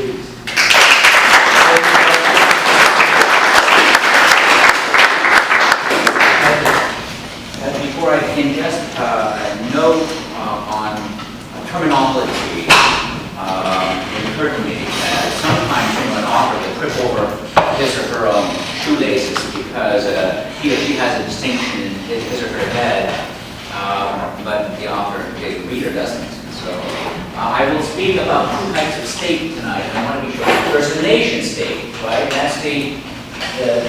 please. Before I begin, just note on terminology. It occurred to me that sometimes when an author will trip over his or her own shoelaces because he or she has a distinction in his or her head, but the author, the reader doesn't. So I will speak about two types of state tonight. I want to be sure. There's the nation state, right? That's the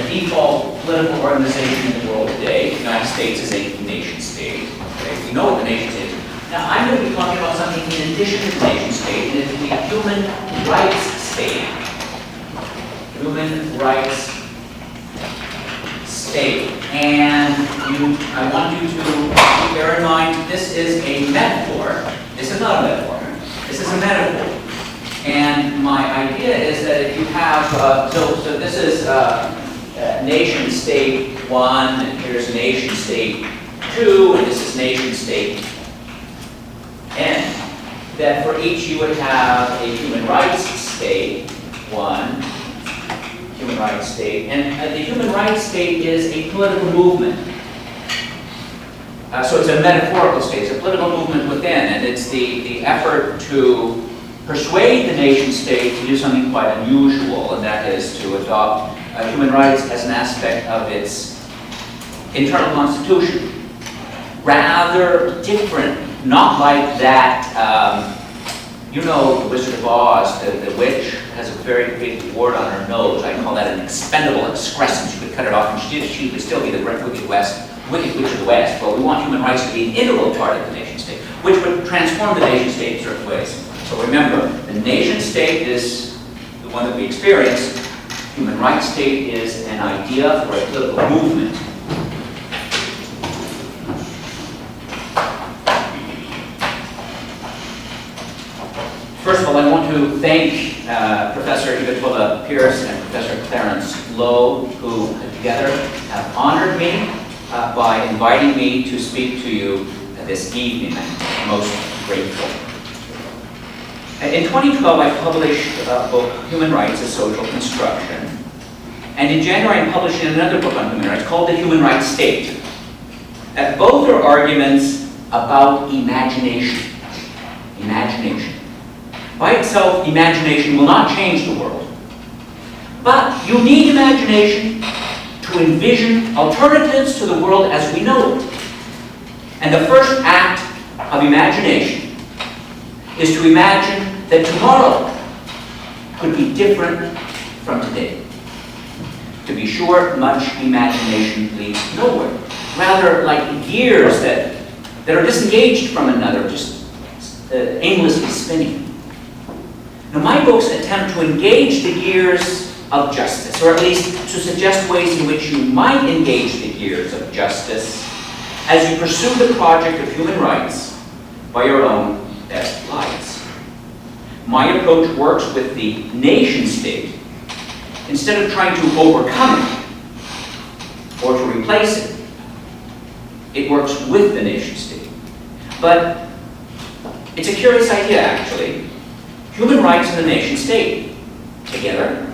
default political organization in the world today. The United States is a nation state. Okay? We know what the nation state is. Now, I'm going to be talking about something in addition to the nation state, and it's the human rights state. Human rights state. And I want you to bear in mind, this is a metaphor. This is not a metaphor. This is a metaphor. And my idea is that if you have, so this is nation state 1, and here's nation state 2, and this is nation state N. That for each you would have a human rights state 1, human rights state, and the human rights state is a political movement. So it's a metaphorical state, it's a political movement within, and it's the effort to persuade the nation state to do something quite unusual, and that is to adopt human rights as an aspect of its internal constitution. Rather different, not like that, you know, the Wizard of Oz, the witch has a very big wart on her nose. I call that an expendable excrescence. You could cut it off and she would still be the wicked witch of the West. Well, we want human rights to be an integral part of the nation state, which would transform the nation state in certain ways. So remember, the nation state is the one that we experience. Human rights state is an idea for a political movement. First of all, I want to thank Professor Ivetola Pierce and Professor Clarence Lowe, who together have honored me by inviting me to speak to you this evening. I'm most grateful. In 2012, I published a book, Human Rights as Social Construction. And in January, I'm publishing another book on human rights called The Human Rights State. Both are arguments about imagination. Imagination. By itself, imagination will not change the world. But you need imagination to envision alternatives to the world as we know it. And the first act of imagination is to imagine that tomorrow could be different from today. To be sure, much imagination leads nowhere. Rather, like gears that are disengaged from another, just aimlessly spinning. Now, my books attempt to engage the gears of justice, or at least to suggest ways in which you might engage the gears of justice as you pursue the project of human rights by your own best lights. My approach works with the nation state instead of trying to overcome it or to replace it. It works with the nation state. But it's a curious idea, actually. Human rights and the nation state together.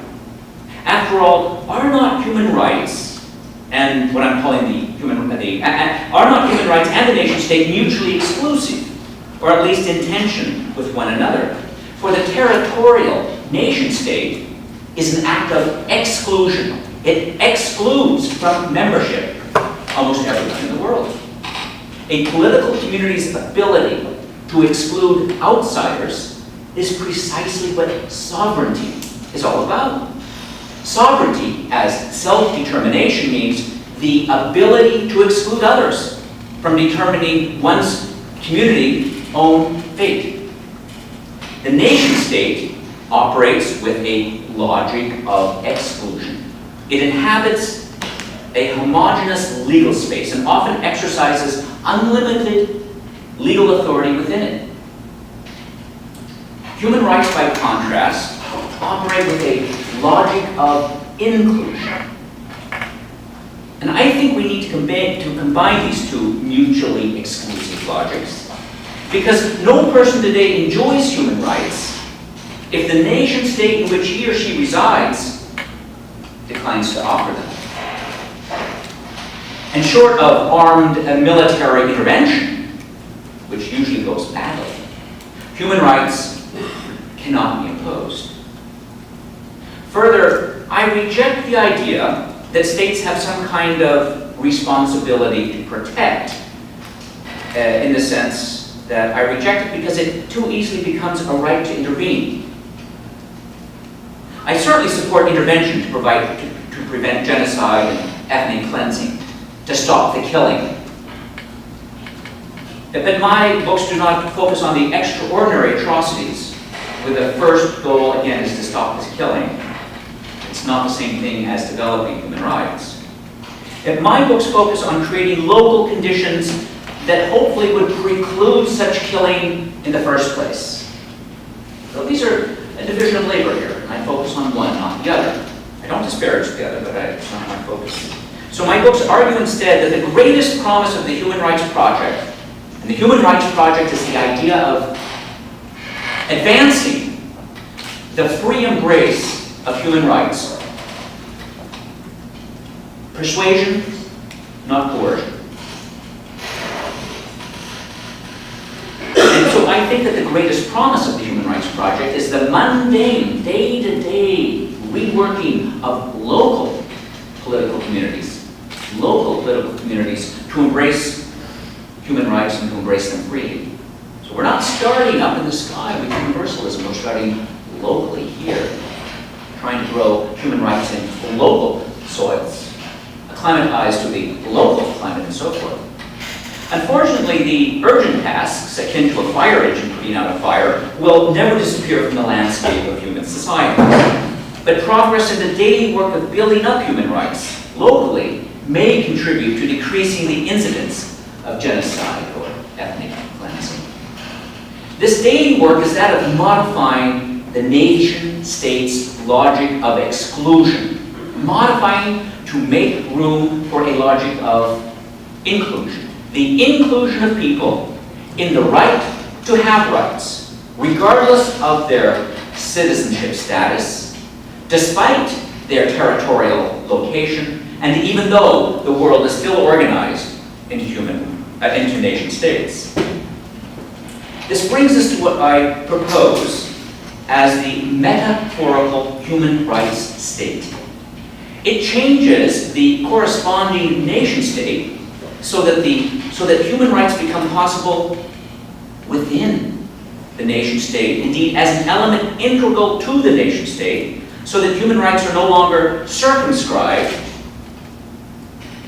After all, are not human rights and what I'm calling are not human rights and the nation state mutually exclusive, or at least in tension with one another? For the territorial nation state is an act of exclusion. It excludes from membership almost everyone in the world. A political community's ability to exclude outsiders is precisely what sovereignty is all about. Sovereignty, as self-determination, means the ability to exclude others from determining one's community's own fate. The nation-state operates with a logic of exclusion. It inhabits a homogeneous legal space and often exercises unlimited legal authority within it. Human rights, by contrast, operate with a logic of inclusion. And I think we need to combine these two mutually exclusive logics, because no person today enjoys human rights if the nation state in which he or she resides declines to offer them. And short of armed military intervention, which usually goes badly, human rights cannot be imposed. Further, I reject the idea that states have some kind of responsibility to protect, in the sense that I reject it because it too easily becomes a right to intervene. I certainly support intervention to prevent genocide and ethnic cleansing, to stop the killing. But my books do not focus on the extraordinary atrocities, where the first goal, again, is to stop this killing. It's not the same thing as developing human rights. Yet my books focus on creating local conditions that hopefully would preclude such killing in the first place. So these are a division of labor here, and I focus on one, not the other. I don't disparage the other, but it's not my focus. So my books argue instead that the greatest promise of the Human Rights Project, and the Human Rights Project is the idea of advancing the free embrace of human rights. Persuasion, not coercion. And so I think that the greatest promise of the Human Rights Project is the mundane, day-to-day reworking of local political communities to embrace human rights and to embrace them freely. So we're not starting up in the sky with universalism, we're starting locally here, trying to grow human rights in local soils, acclimatized to the local climate and so forth. Unfortunately, the urgent tasks, akin to a fire engine putting out a fire, will never disappear from the landscape of human society. But progress in the daily work of building up human rights locally may contribute to decreasing the incidence of genocide or ethnic cleansing. This daily work is that of modifying the nation-state's logic of exclusion, modifying to make room for a logic of inclusion. The inclusion of people in the right to have rights, regardless of their citizenship status, despite their territorial location, and even though the world is still organized into nation states. This brings us to what I propose as the metaphorical human rights state. It changes the corresponding nation state so that human rights become possible within the nation state, indeed as an element integral to the nation state, so that human rights are no longer circumscribed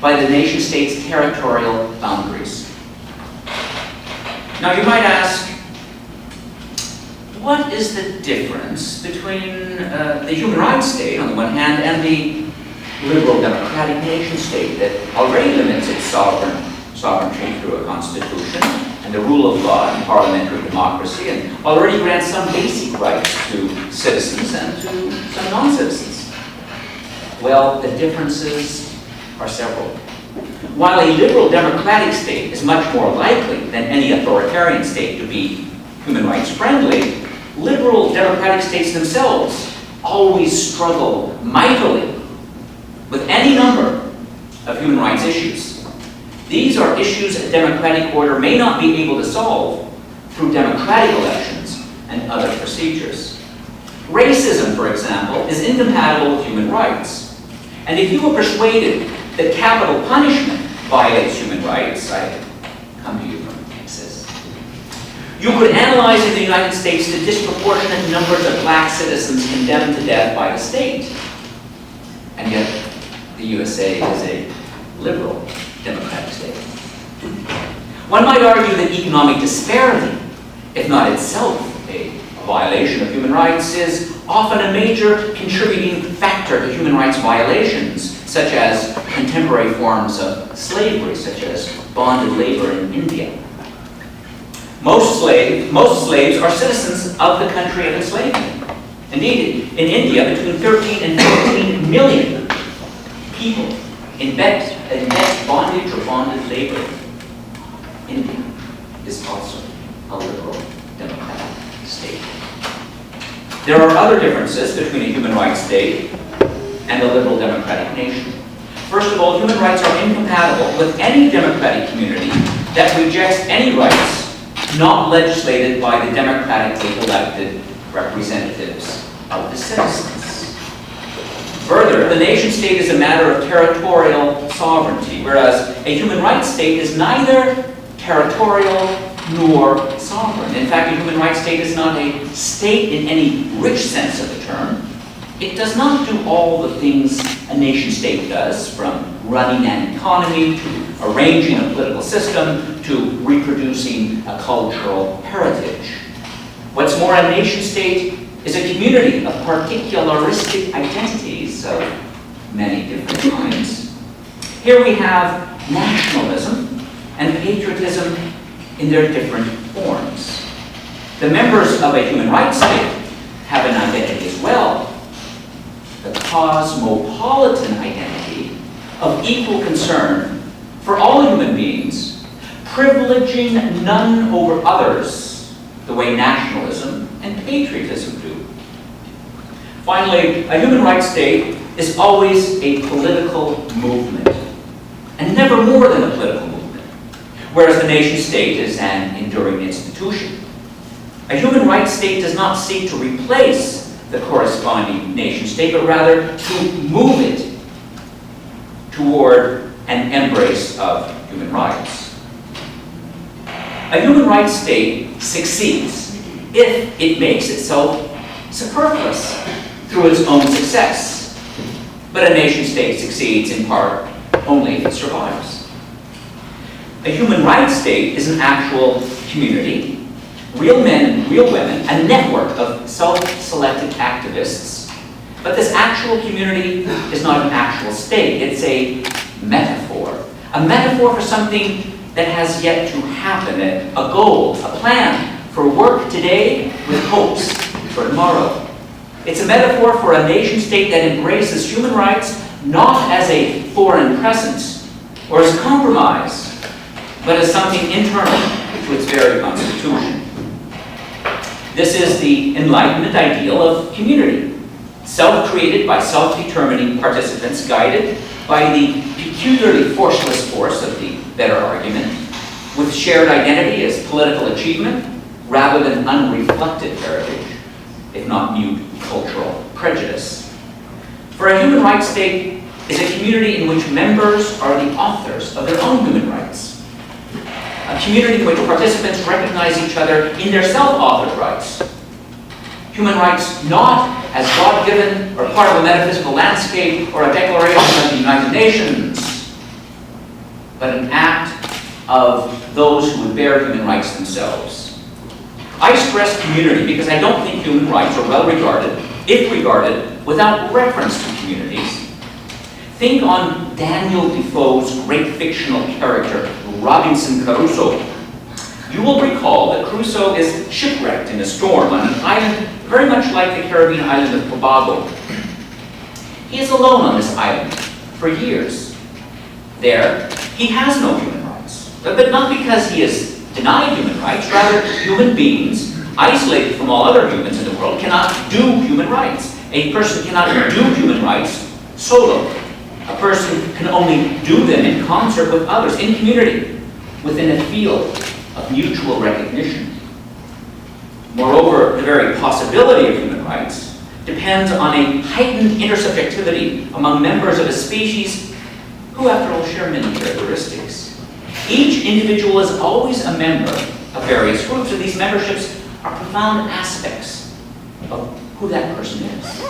by the nation state's territorial boundaries. Now you might ask, what is the difference between the human rights state on the one hand and the liberal democratic nation state that already limits its sovereignty through a constitution and the rule of law and parliamentary democracy, and already grants some basic rights to citizens and to some non-citizens? Well, the differences are several. While a liberal democratic state is much more likely than any authoritarian state to be human rights friendly, liberal democratic states themselves always struggle mightily with any number of human rights issues. These are issues a democratic order may not be able to solve through democratic elections and other procedures. Racism, for example, is incompatible with human rights. And if you were persuaded that capital punishment violates human rights, I come to you from Texas, you could analyze in the United States the disproportionate numbers of black citizens condemned to death by the state. And yet, the USA is a liberal democratic state. One might argue that economic disparity, if not itself a violation of human rights, is often a major contributing factor to human rights violations, such as contemporary forms of slavery, such as bonded labor in India. Most slaves are citizens of the country of enslavement. Indeed, in India, between 13 and 14 million people in net bondage or bonded labor. India is also a liberal democratic state. There are other differences between a human rights state and a liberal democratic nation. First of all, human rights are incompatible with any democratic community that rejects any rights not legislated by the democratically elected representatives of the citizens. Further, the nation-state is a matter of territorial sovereignty, whereas a human rights state is neither territorial nor sovereign. In fact, a human rights state is not a state in any rich sense of the term. It does not do all the things a nation-state does, from running an economy to arranging a political system to reproducing a cultural heritage. What's more, a nation-state is a community of particularistic identities of many different kinds. Here we have nationalism and patriotism in their different forms. The members of a human rights state have an identity as well, the cosmopolitan identity of equal concern for all human beings, privileging none over others, the way nationalism and patriotism do. Finally, a human rights state is always a political movement, and never more than a political movement, whereas the nation-state is an enduring institution. A human rights state does not seek to replace the corresponding nation-state, but rather to move it toward an embrace of human rights. A human rights state succeeds if it makes itself superfluous through its own success. But a nation-state succeeds in part only if it survives. A human rights state is an actual community, real men and real women, a network of self-selected activists. But this actual community is not an actual state. It's a metaphor for something that has yet to happen, a goal, a plan for work today with hopes for tomorrow. It's a metaphor for a nation-state that embraces human rights not as a foreign presence or as a compromise, but as something internal to its very constitution. This is the Enlightenment ideal of community, self-created by self-determining participants, guided by the peculiarly forceless force of the better argument, with shared identity as political achievement rather than unreflected heritage, if not mute cultural prejudice. For a human rights state is a community in which members are the authors of their own human rights. A community in which participants recognize each other in their self-authored rights. Human rights not as God-given or part of a metaphysical landscape or a declaration of the United Nations, but an act of those who would bear human rights themselves. I stress community because I don't think human rights are well regarded, if regarded, without reference to communities. Think on Daniel Defoe's great fictional character, Robinson Crusoe. You will recall that Crusoe is shipwrecked in a storm on an island very much like the Caribbean island of Tobago. He is alone on this island for years. There, he has no human rights, but not because he is denied human rights. Rather, human beings, isolated from all other humans in the world, cannot do human rights. A person cannot do human rights solo. A person can only do them in concert with others, in community, within a field of mutual recognition. Moreover, the very possibility of human rights depends on a heightened intersubjectivity among members of a species who, after all, share many characteristics. Each individual is always a member of various groups, and these memberships are profound aspects of who that person is.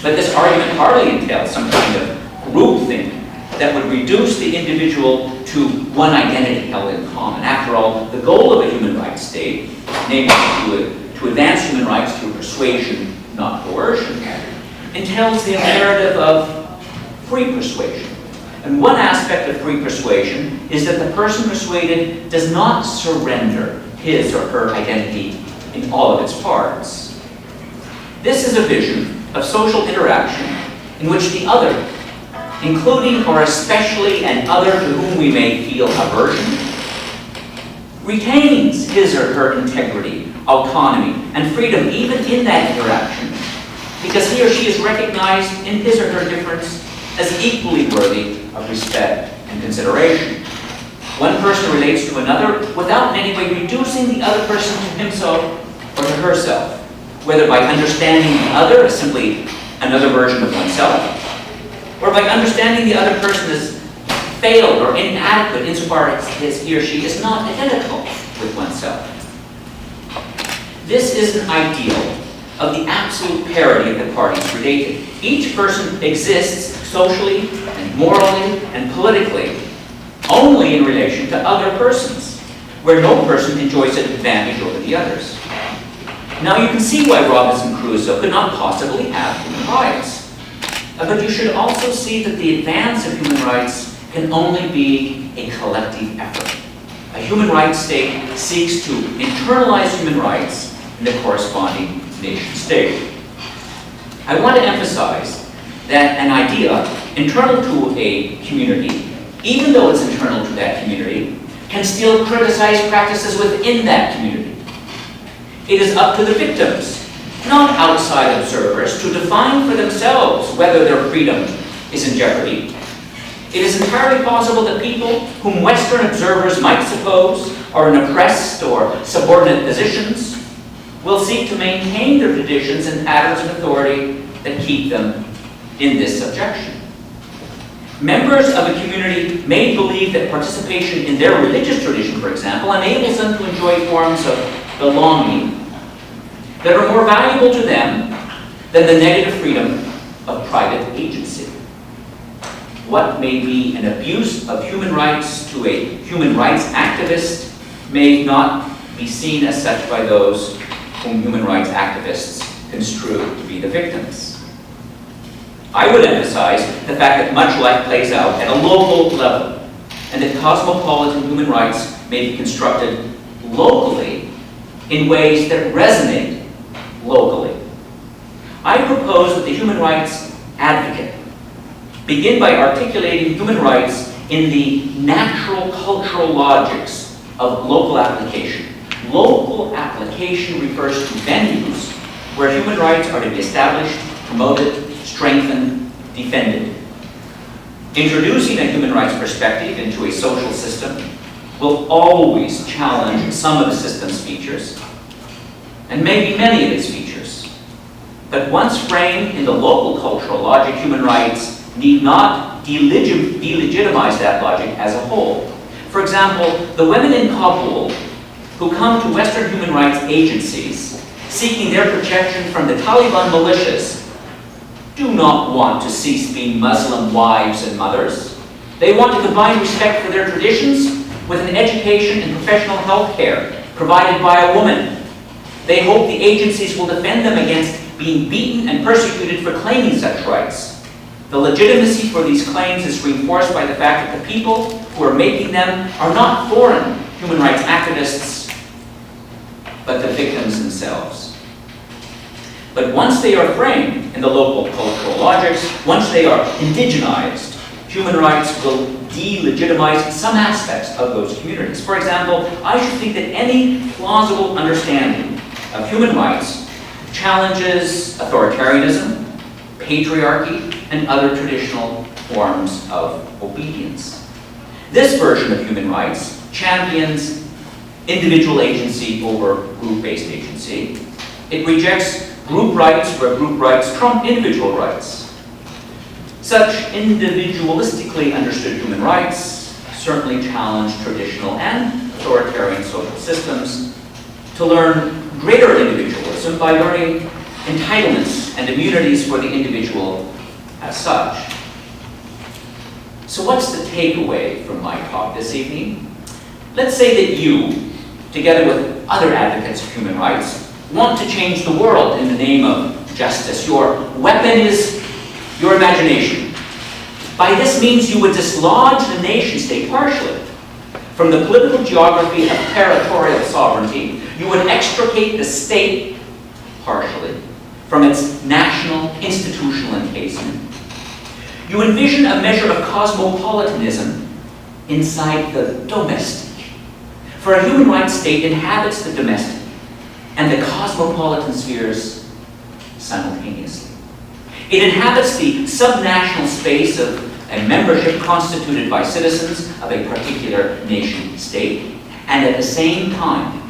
But this argument hardly entails some kind of groupthink that would reduce the individual to one identity held in common. After all, the goal of a human rights state, namely to advance human rights through persuasion, not coercion, entails the imperative of free persuasion. And one aspect of free persuasion is that the person persuaded does not surrender his or her identity in all of its parts. This is a vision of social interaction in which the other, including or especially an other to whom we may feel aversion, retains his or her integrity autonomy, and freedom even in that interaction, because he or she is recognized in his or her difference as equally worthy of respect and consideration. One person relates to another without in any way reducing the other person to himself or to herself, whether by understanding the other as simply another version of oneself, or by understanding the other person as failed or inadequate insofar as he or she is not identical with oneself. This is an ideal of the absolute parity of the parties related. Each person exists socially and morally and politically only in relation to other persons, where no person enjoys an advantage over the others. Now you can see why Robinson Crusoe could not possibly have human rights. But you should also see that the advance of human rights can only be a collective effort. A human rights state seeks to internalize human rights in the corresponding nation state. I want to emphasize that an idea internal to a community, even though it's internal to that community, can still criticize practices within that community. It is up to the victims, not outside observers, to define for themselves whether their freedom is in jeopardy. It is entirely possible that people whom Western observers might suppose are in oppressed or subordinate positions will seek to maintain their traditions and patterns of authority that keep them in this subjection. Members of a community may believe that participation in their religious tradition, for example, enables them to enjoy forms of belonging that are more valuable to them than the negative freedom of private agency. What may be an abuse of human rights to a human rights activist may not be seen as such by those whom human rights activists construe to be the victims. I would emphasize the fact that much life plays out at a local level, and that cosmopolitan human rights may be constructed locally in ways that resonate locally. I propose that the human rights advocate begin by articulating human rights in the natural cultural logics of local application. Local application refers to venues where human rights are to be established, promoted, strengthened, defended. Introducing a human rights perspective into a social system will always challenge some of the system's features, and maybe many of its features. But once framed in the local cultural logic, human rights need not delegitimize that logic as a whole. For example, the women in Kabul who come to Western human rights agencies seeking their protection from the Taliban militias do not want to cease being Muslim wives and mothers. They want to combine respect for their traditions with an education and professional health care provided by a woman. They hope the agencies will defend them against being beaten and persecuted for claiming such rights. The legitimacy for these claims is reinforced by the fact that the people who are making them are not foreign human rights activists, but the victims themselves. But once they are framed in the local cultural logics, once they are indigenized, human rights will delegitimize some aspects of those communities. For example, I should think that any plausible understanding of human rights challenges authoritarianism, patriarchy, and other traditional forms of obedience. This version of human rights champions individual agency over group-based agency. It rejects group rights where group rights trump individual rights. Such individualistically understood human rights certainly challenge traditional and authoritarian social systems to learn greater individualism by learning entitlements and immunities for the individual as such. So what's the takeaway from my talk this evening? Let's say that you, together with other advocates of human rights, want to change the world in the name of justice. Your weapon is your imagination. By this means you would dislodge the nation-state partially from the political geography of territorial sovereignty. You would extricate the state partially from its national institutional encasement. You envision a measure of cosmopolitanism inside the domestic. For a human rights state inhabits the domestic, and the cosmopolitan spheres simultaneously. It inhabits the subnational space of a membership constituted by citizens of a particular nation state, and at the same time,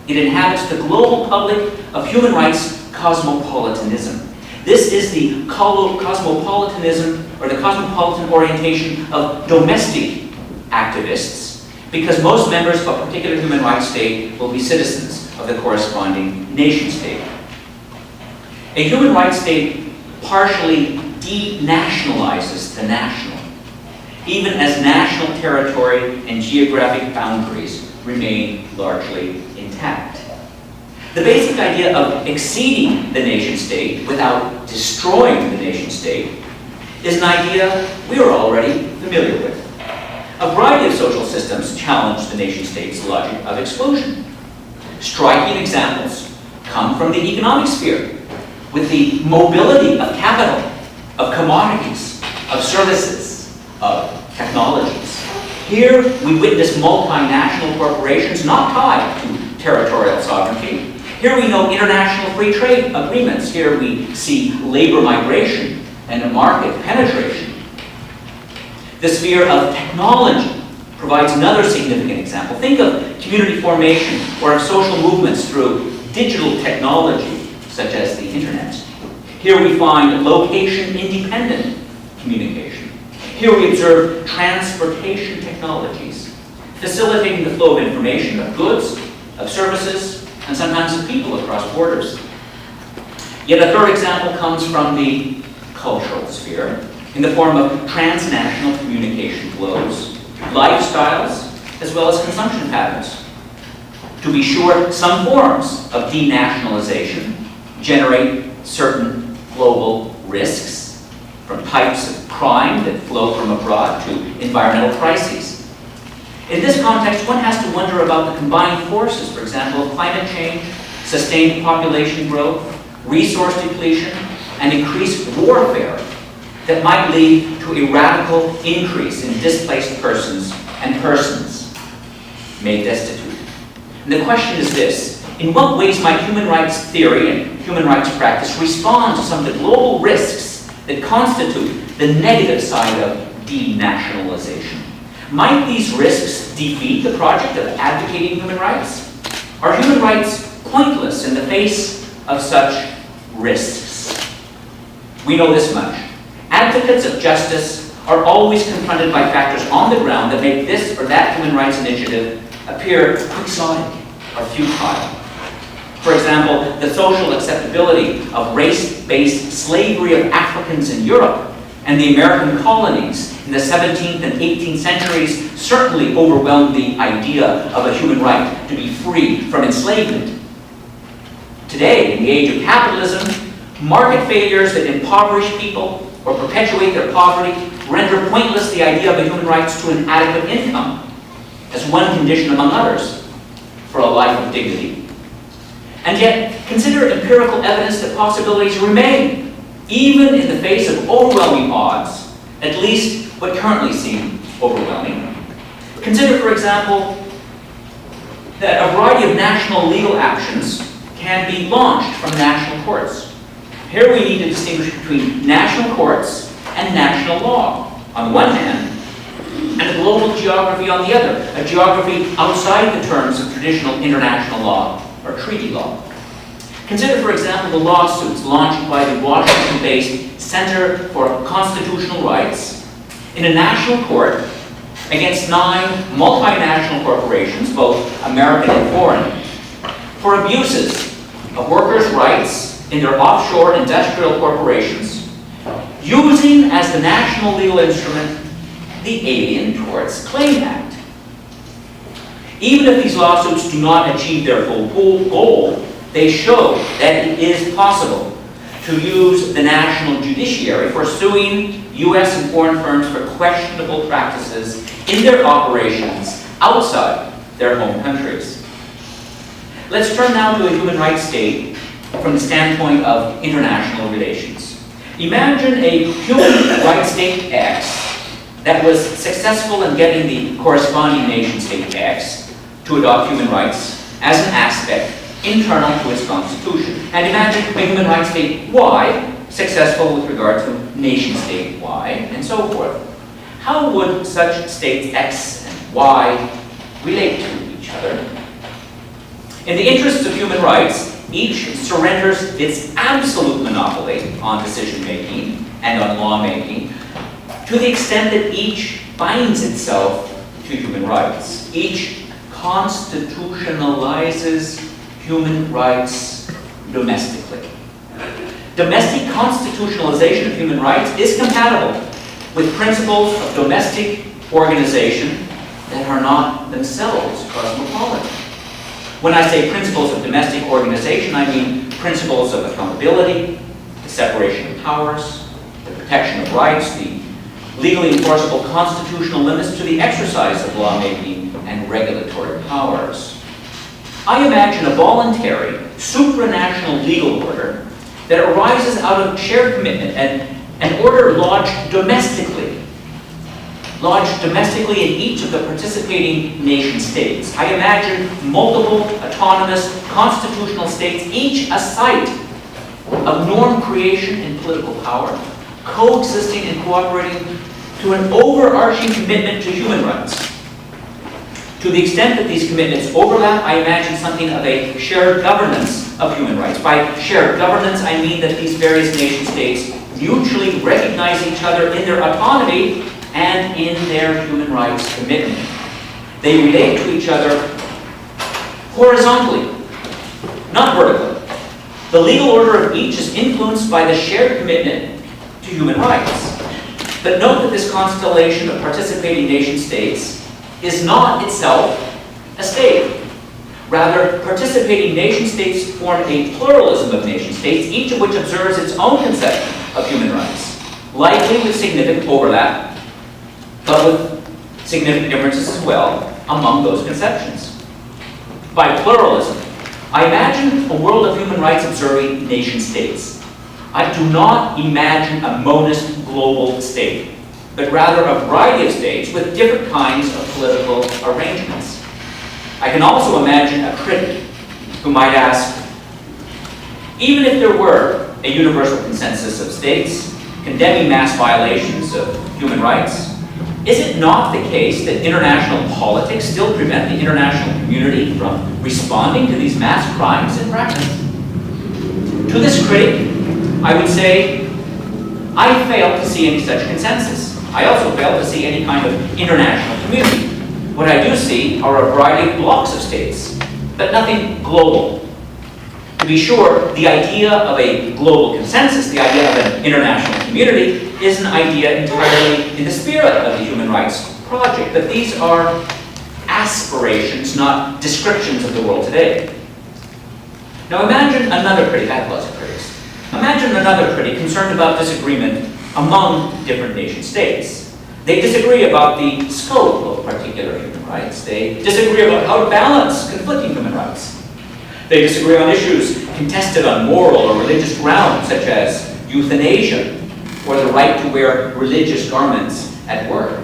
it inhabits the global public of human rights cosmopolitanism. This is the cosmopolitanism, or the cosmopolitan orientation of domestic activists, because most members of a particular human rights state will be citizens of the corresponding nation state. A human rights state partially denationalizes the national, even as national territory and geographic boundaries remain largely intact. The basic idea of exceeding the nation-state without destroying the nation-state is an idea we are already familiar with. A variety of social systems challenge the nation-state's logic of exclusion. Striking examples come from the economic sphere, with the mobility of capital, of commodities, of services, of technologies. Here we witness multinational corporations not tied to territorial sovereignty. Here we know international free trade agreements. Here we see labor migration and market penetration. The sphere of technology provides another significant example. Think of community formation or of social movements through digital technology, such as the internet. Here we find location-independent communication. Here we observe transportation technologies, facilitating the flow of information, of goods, of services, and sometimes of people across borders. Yet a third example comes from the cultural sphere, in the form of transnational communication flows, lifestyles, as well as consumption patterns. To be sure, some forms of denationalization generate certain global risks, from types of crime that flow from abroad to environmental crises. In this context, one has to wonder about the combined forces, for example, of climate change, sustained population growth, resource depletion, and increased warfare that might lead to a radical increase in displaced persons and persons made destitute. And the question is this: in what ways might human rights theory and human rights practice respond to some of the global risks that constitute the negative side of denationalization? Might these risks defeat the project of advocating human rights? Are human rights pointless in the face of such risks? We know this much. Advocates of justice are always confronted by factors on the ground that make this or that human rights initiative appear quixotic or futile. For example, the social acceptability of race-based slavery of Africans in Europe and the American colonies in the 17th and 18th centuries certainly overwhelmed the idea of a human right to be free from enslavement. Today, in the age of capitalism, market failures that impoverish people or perpetuate their poverty render pointless the idea of a human rights to an adequate income as one condition among others for a life of dignity. And yet, consider empirical evidence that possibilities remain, even in the face of overwhelming odds, at least what currently seem overwhelming. Consider, for example, that a variety of national legal actions can be launched from national courts. Here we need to distinguish between national courts and national law on the one hand, and a global geography on the other, a geography outside the terms of traditional international law or treaty law. Consider, for example, the lawsuits launched by the Washington-based Center for Constitutional Rights in a national court against 9 multinational corporations, both American and foreign, for abuses of workers' rights in their offshore industrial corporations, using as the national legal instrument the Alien Torts Claim Act. Even if these lawsuits do not achieve their full goal, they show that it is possible to use the national judiciary for suing U.S. and foreign firms for questionable practices in their operations outside their home countries. Let's turn now to a human rights state from the standpoint of international relations. Imagine a human rights state X that was successful in getting the corresponding nation state X to adopt human rights as an aspect internal to its constitution. And imagine a human rights state Y, successful with regard to nation state Y, and so forth. How would such states X and Y relate to each other? In the interests of human rights, each surrenders its absolute monopoly on decision-making and on law-making to the extent that each binds itself to human rights. Each constitutionalizes human rights domestically. Domestic constitutionalization of human rights is compatible with principles of domestic organization that are not themselves cosmopolitan. When I say principles of domestic organization, I mean principles of accountability, the separation of powers, the protection of rights, the legally enforceable constitutional limits to the exercise of lawmaking and regulatory powers. I imagine a voluntary, supranational legal order that arises out of shared commitment and an order lodged domestically in each of the participating nation states. I imagine multiple autonomous constitutional states, each a site of norm creation and political power, coexisting and cooperating to an overarching commitment to human rights. To the extent that these commitments overlap, I imagine something of a shared governance of human rights. By shared governance, I mean that these various nation states mutually recognize each other in their autonomy and in their human rights commitment. They relate to each other horizontally, not vertically. The legal order of each is influenced by the shared commitment to human rights. But note that this constellation of participating nation states is not itself a state. Rather, participating nation states form a pluralism of nation states, each of which observes its own conception of human rights, likely with significant overlap, but with significant differences as well among those conceptions. By pluralism, I imagine a world of human rights observing nation states. I do not imagine a monist global state, but rather a variety of states with different kinds of political arrangements. I can also imagine a critic who might ask, even if there were a universal consensus of states condemning mass violations of human rights, is it not the case that international politics still prevent the international community from responding to these mass crimes in practice? To this critic, I would say, I fail to see any such consensus. I also fail to see any kind of international community. What I do see are a variety of blocks of states, but nothing global. To be sure, the idea of a global consensus, the idea of an international community, is an idea entirely in the spirit of the human rights project, but these are aspirations, not descriptions of the world today. Now imagine another critic, I have lots of critics. Imagine another critic concerned about disagreement among different nation states. They disagree about the scope of particular human rights. They disagree about how to balance conflicting human rights. They disagree on issues contested on moral or religious grounds, such as euthanasia or the right to wear religious garments at work.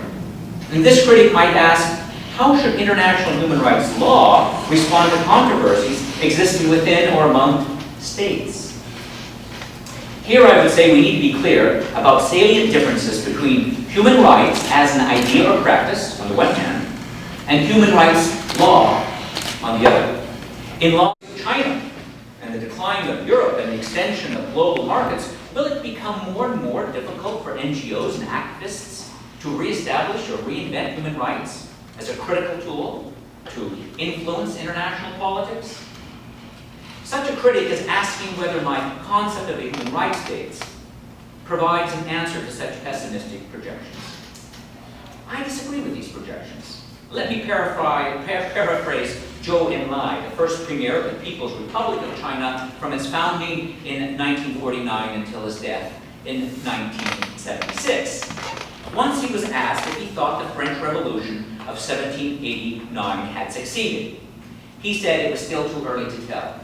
And this critic might ask, how should international human rights law respond to controversies existing within or among states? Here I would say we need to be clear about salient differences between human rights as an idea or practice, on the one hand, and human rights law, on the other. In law of China and the decline of Europe and the extension of global markets, will it become more and more difficult for NGOs and activists to reestablish or reinvent human rights as a critical tool to influence international politics? Such a critic is asking whether my concept of a human rights state provides an answer to such pessimistic projections. I disagree with these projections. Let me paraphrase Zhou Enlai, the first premier of the People's Republic of China from its founding in 1949 until his death in 1976. Once he was asked if he thought the French Revolution of 1789 had succeeded. He said it was still too early to tell.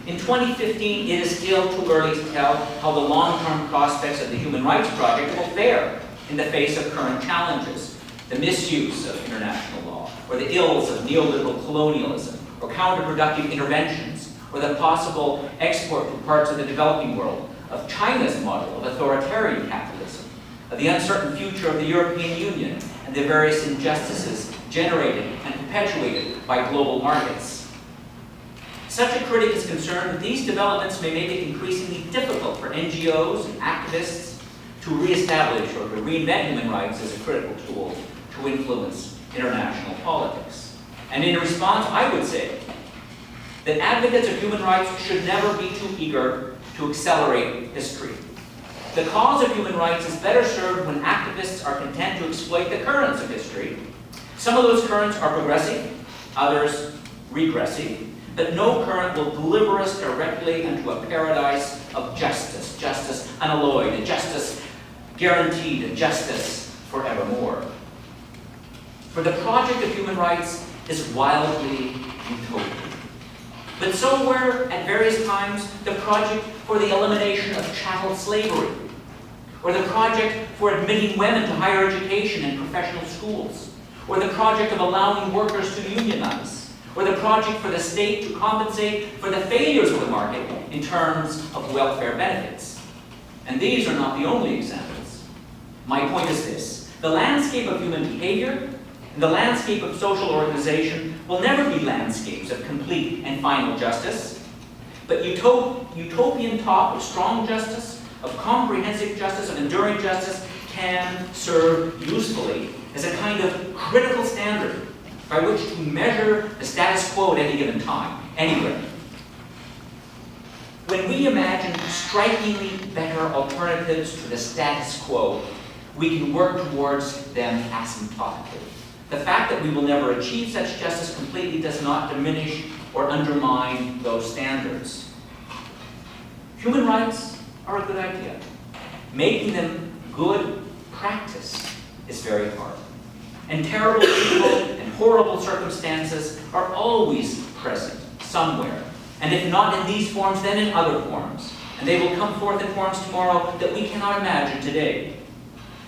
In 2015, it is still too early to tell how the long-term prospects of the Human Rights Project will fare in the face of current challenges, the misuse of international law, or the ills of neoliberal colonialism, or counterproductive interventions, or the possible export to parts of the developing world of China's model of authoritarian capitalism, of the uncertain future of the European Union, and the various injustices generated and perpetuated by global markets. Such a critic is concerned that these developments may make it increasingly difficult for NGOs and activists to reestablish or to reinvent human rights as a critical tool to influence international politics. And in response, I would say that advocates of human rights should never be too eager to accelerate history. The cause of human rights is better served when activists are content to exploit the currents of history. Some of those currents are progressive, others regressive, but no current will deliver us directly into a paradise of justice, justice unalloyed, and justice guaranteed, and justice forevermore. For the project of human rights is wildly utopian. But so were, at various times, the project for the elimination of chattel slavery, or the project for admitting women to higher education and professional schools, or the project of allowing workers to unionize, or the project for the state to compensate for the failures of the market in terms of welfare benefits. And these are not the only examples. My point is this: the landscape of human behavior and the landscape of social organization will never be landscapes of complete and final justice, but utopian talk of strong justice, of comprehensive justice, of enduring justice can serve usefully as a kind of critical standard by which to measure the status quo at any given time, anywhere. When we imagine strikingly better alternatives to the status quo, we can work towards them asymptotically. The fact that we will never achieve such justice completely does not diminish or undermine those standards. Human rights are a good idea. Making them good practice is very hard. And terrible people and horrible circumstances are always present somewhere. And if not in these forms, then in other forms. And they will come forth in forms tomorrow that we cannot imagine today.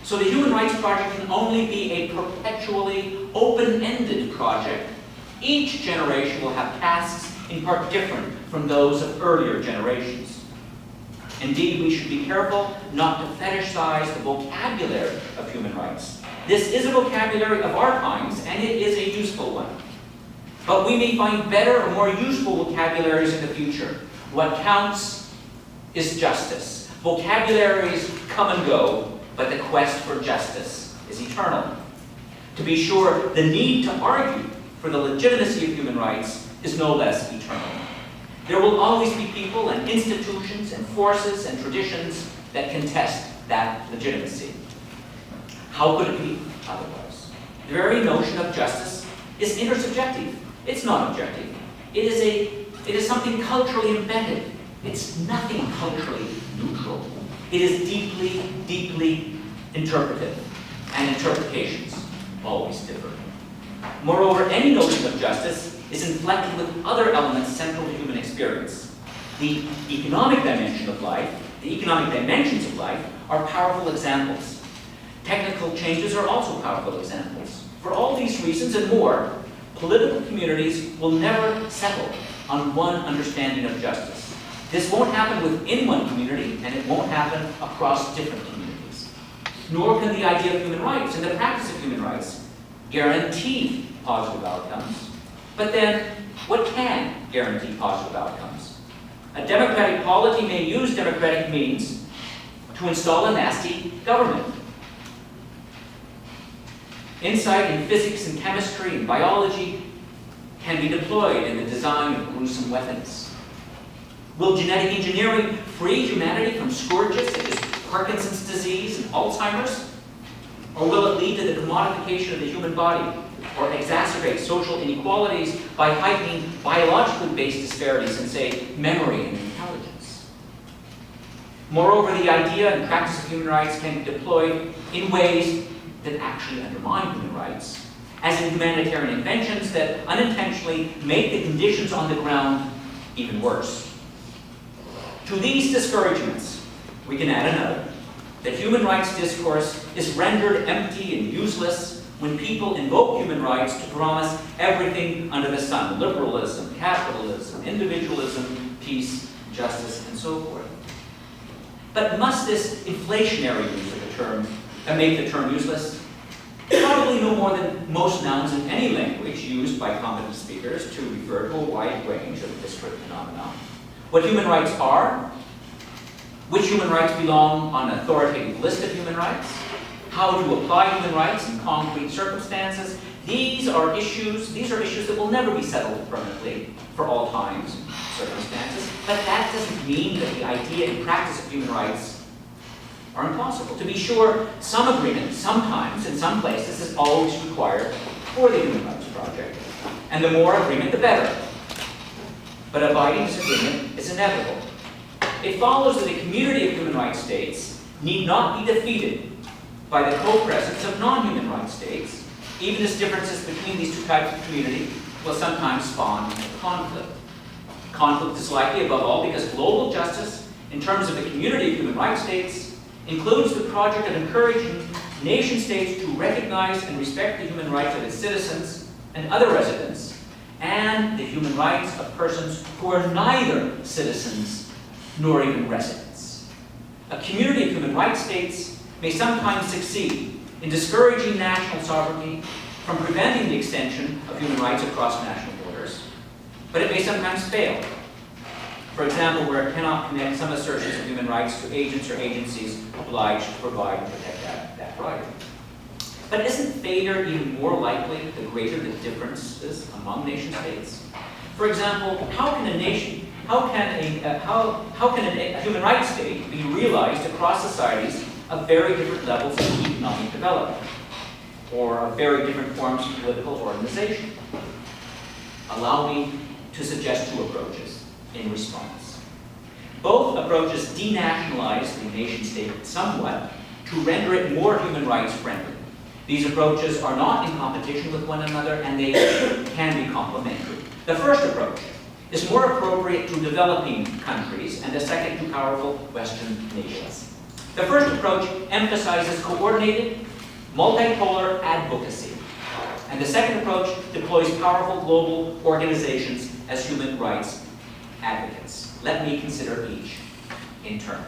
So the Human Rights Project can only be a perpetually open-ended project. Each generation will have tasks in part different from those of earlier generations. Indeed, we should be careful not to fetishize the vocabulary of human rights. This is a vocabulary of our times, and it is a useful one. But we may find better or more useful vocabularies in the future. What counts is justice. Vocabularies come and go, but the quest for justice is eternal. To be sure, the need to argue for the legitimacy of human rights is no less eternal. There will always be people and institutions and forces and traditions that contest that legitimacy. How could it be otherwise? The very notion of justice is intersubjective. It's not objective. It is something culturally embedded. It's nothing culturally neutral. It is deeply, deeply interpretive, and interpretations always differ. Moreover, any notion of justice is inflected with other elements central to human experience. The economic dimension of life, the economic dimensions of life, are powerful examples. Technical changes are also powerful examples. For all these reasons and more, political communities will never settle on one understanding of justice. This won't happen within one community, and it won't happen across different communities. Nor can the idea of human rights and the practice of human rights guarantee positive outcomes. But then, what can guarantee positive outcomes? A democratic polity may use democratic means to install a nasty government. Insight in physics and chemistry and biology can be deployed in the design of gruesome weapons. Will genetic engineering free humanity from scourges such as Parkinson's disease and Alzheimer's? Or will it lead to the commodification of the human body, or exacerbate social inequalities by heightening biologically based disparities in, say, memory and intelligence? Moreover, the idea and practice of human rights can be deployed in ways that actually undermine human rights, as in humanitarian inventions that unintentionally make the conditions on the ground even worse. To these discouragements, we can add another: that human rights discourse is rendered empty and useless when people invoke human rights to promise everything under the sun: liberalism, capitalism, individualism, peace, justice, and so forth. But must this inflationary use of the term make the term useless? Probably no more than most nouns in any language used by competent speakers to refer to a wide range of disparate phenomena. What human rights are, which human rights belong on an authoritative list of human rights, how to apply human rights in concrete circumstances, these are issues that will never be settled permanently for all times, circumstances, but that doesn't mean that the idea and practice of human rights are impossible. To be sure, some agreement, sometimes, in some places, is always required for the human rights project. And the more agreement, the better. But abiding this agreement is inevitable. It follows that a community of human rights states need not be defeated by the co-presence of non-human rights states, even as differences between these two types of community will sometimes spawn conflict. Conflict is likely above all because global justice, in terms of the community of human rights states, includes the project of encouraging nation states to recognize and respect the human rights of its citizens and other residents, and the human rights of persons who are neither citizens nor even residents. A community of human rights states may sometimes succeed in discouraging national sovereignty from preventing the extension of human rights across national borders, but it may sometimes fail. For example, where it cannot connect some assertions of human rights to agents or agencies obliged to provide and protect that right. But isn't failure even more likely the greater the differences among nation states? For example, how can a human rights state be realized across societies of very different levels of economic development, or of very different forms of political organization? Allow me to suggest two approaches in response. Both approaches denationalize the nation-state somewhat to render it more human rights friendly. These approaches are not in competition with one another, and they can be complementary. The first approach is more appropriate to developing countries, and the second to powerful Western nations. The first approach emphasizes coordinated, multipolar advocacy, and the second approach deploys powerful global organizations as human rights advocates. Let me consider each in turn.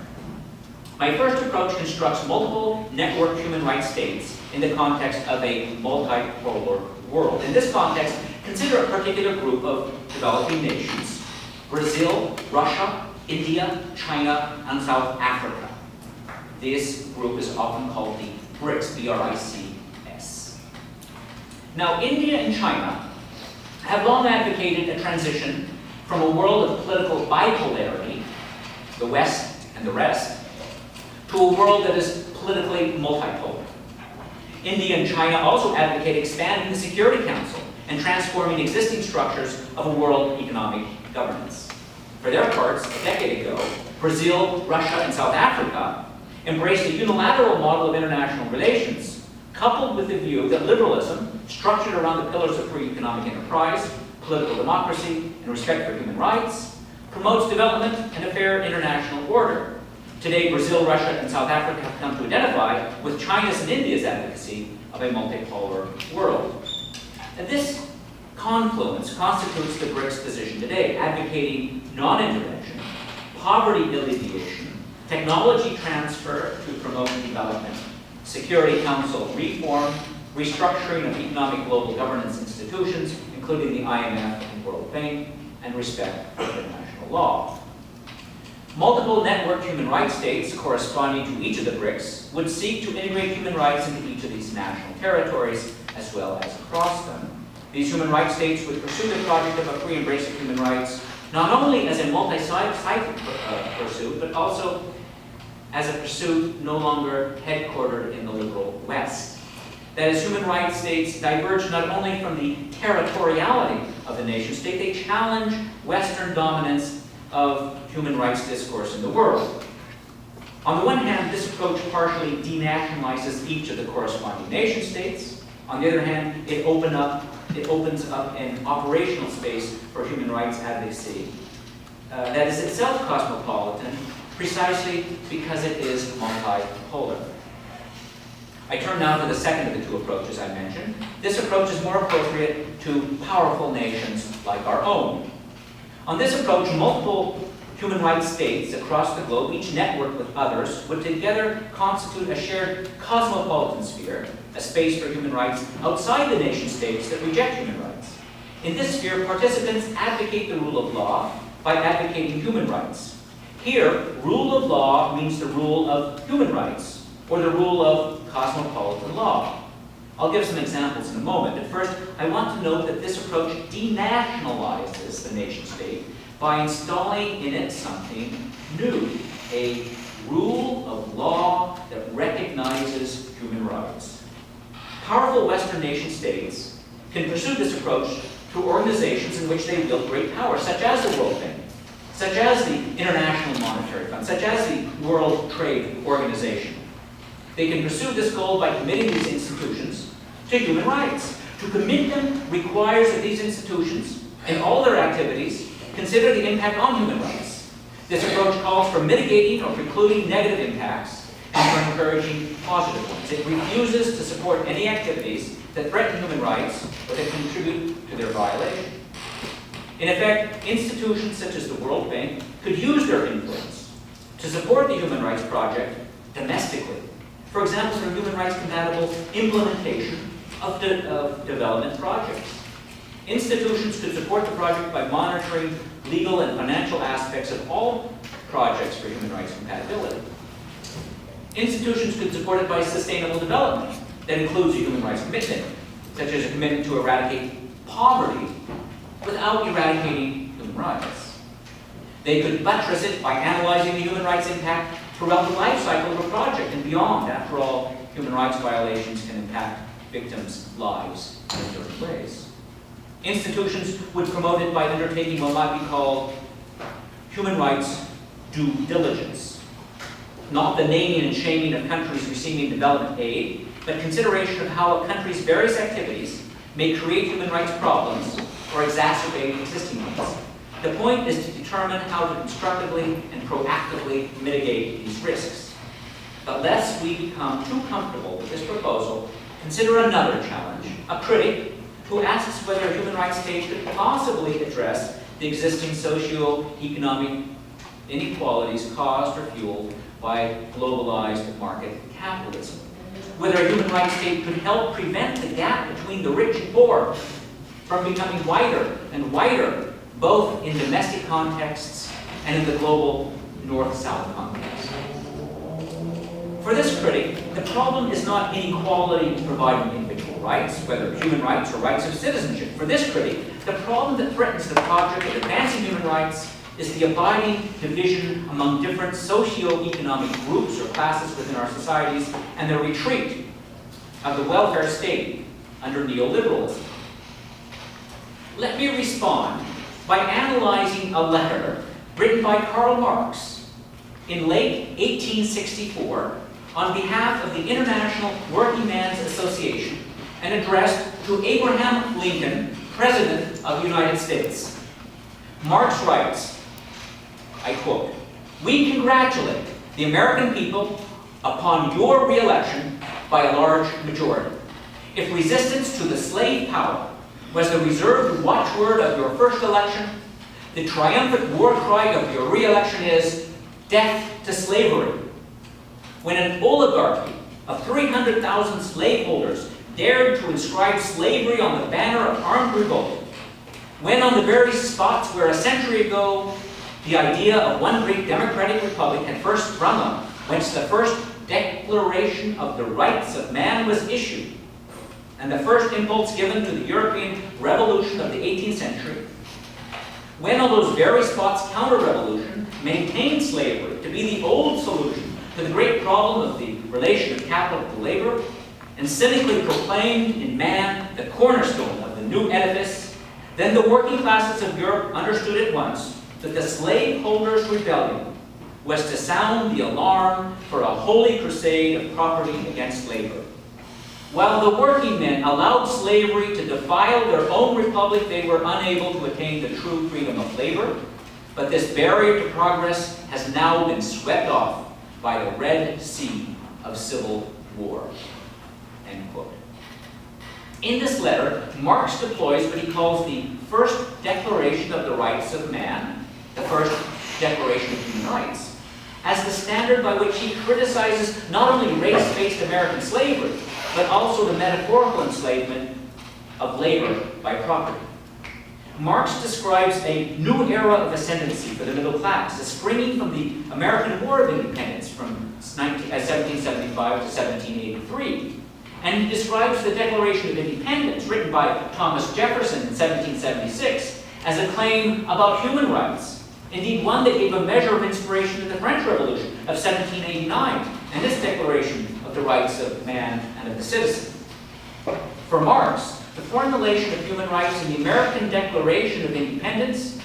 My first approach constructs multiple networked human rights states in the context of a multipolar world. In this context, consider a particular group of developing nations: Brazil, Russia, India, China, and South Africa. This group is often called the BRICS, B-R-I-C-S. Now, India and China have long advocated a transition from a world of political bipolarity, the West and the rest, to a world that is politically multipolar. India and China also advocate expanding the Security Council and transforming existing structures of a world economic governance. For their parts, a decade ago, Brazil, Russia, and South Africa embraced a unilateral model of international relations, coupled with the view that liberalism, structured around the pillars of free economic enterprise, political democracy, and respect for human rights, promotes development and a fair international order. Today, Brazil, Russia, and South Africa have come to identify with China's and India's advocacy of a multipolar world. And this confluence constitutes the BRICS position today, advocating non-intervention, poverty alleviation, technology transfer to promote development, Security Council reform, restructuring of economic global governance institutions, including the IMF and World Bank, and respect for international law. Multiple networked human rights states corresponding to each of the BRICS would seek to integrate human rights into each of these national territories, as well as across them. These human rights states would pursue the project of a free embrace of human rights, not only as a multi-sided pursuit, but also as a pursuit no longer headquartered in the liberal West. That is, human rights states diverge not only from the territoriality of the nation state, they challenge Western dominance of human rights discourse in the world. On the one hand, this approach partially denationalizes each of the corresponding nation states. On the other hand, it opens up an operational space for human rights advocacy that is itself cosmopolitan, precisely because it is multipolar. I turn now to the second of the two approaches I mentioned. This approach is more appropriate to powerful nations like our own. On this approach, multiple human rights states across the globe, each networked with others, would together constitute a shared cosmopolitan sphere, a space for human rights outside the nation states that reject human rights. In this sphere, participants advocate the rule of law by advocating human rights. Here, rule of law means the rule of human rights, or the rule of cosmopolitan law. I'll give some examples in a moment, but first, I want to note that this approach denationalizes the nation state by installing in it something new, a rule of law that recognizes human rights. Powerful Western nation states can pursue this approach through organizations in which they wield great power, such as the World Bank, such as the International Monetary Fund, such as the World Trade Organization. They can pursue this goal by committing these institutions to human rights. To commit them requires that these institutions, in all their activities, consider the impact on human rights. This approach calls for mitigating or precluding negative impacts and for encouraging positive ones. It refuses to support any activities that threaten human rights or that contribute to their violation. In effect, institutions such as the World Bank could use their influence to support the Human Rights Project domestically. For example, through human rights compatible implementation of development projects. Institutions could support the project by monitoring legal and financial aspects of all projects for human rights compatibility. Institutions could support it by sustainable development that includes a human rights commitment, such as a commitment to eradicate poverty without eradicating human rights. They could buttress it by analyzing the human rights impact throughout the life cycle of a project and beyond. After all, human rights violations can impact victims' lives in different ways. Institutions would promote it by undertaking what might be called human rights due diligence. Not the naming and shaming of countries receiving development aid, but consideration of how a country's various activities may create human rights problems or exacerbate existing ones. The point is to determine how to constructively and proactively mitigate these risks. But lest we become too comfortable with this proposal, consider another challenge. A critic who asks whether a human rights state could possibly address the existing socio-economic inequalities caused or fueled by globalized market capitalism. Whether a human rights state could help prevent the gap between the rich and poor from becoming wider and wider, both in domestic contexts and in the global North-South context. For this critic, the problem is not inequality providing individual rights, whether human rights or rights of citizenship. For this critic, the problem that threatens the project of advancing human rights is the abiding division among different socio-economic groups or classes within our societies and the retreat of the welfare state under neoliberalism. Let me respond by analyzing a letter written by Karl Marx in late 1864 on behalf of the International Working Man's Association and addressed to Abraham Lincoln, President of the United States. Marx writes, I quote, "We congratulate the American people upon your re-election by a large majority. If resistance to the slave power was the reserved watchword of your first election, the triumphant war cry of your re-election is death to slavery. When an oligarchy of 300,000 slaveholders dared to inscribe slavery on the banner of armed revolt, when on the very spots where a century ago the idea of one great democratic republic had first sprung up, whence the first declaration of the rights of man was issued, and the first impulse given to the European revolution of the 18th century, when on those very spots counter-revolution maintained slavery to be the old solution to the great problem of the relation of capital to labor, and cynically proclaimed in man the cornerstone of the new edifice, then the working classes of Europe understood at once that the slaveholders' rebellion was to sound the alarm for a holy crusade of property against labor. While the working men allowed slavery to defile their own republic, they were unable to attain the true freedom of labor. But this barrier to progress has now been swept off by the Red Sea of civil war." end quote. In this letter, Marx deploys what he calls the first Declaration of the Rights of Man, the first Declaration of Human Rights, as the standard by which he criticizes not only race-based American slavery, but also the metaphorical enslavement of labor by property. Marx describes a new era of ascendancy for the middle class, as springing from the American War of Independence from 1775 to 1783. And he describes the Declaration of Independence, written by Thomas Jefferson in 1776, as a claim about human rights. Indeed, one that gave a measure of inspiration to the French Revolution of 1789, and this Declaration of the Rights of Man and of the Citizen. For Marx, the formulation of human rights in the American Declaration of Independence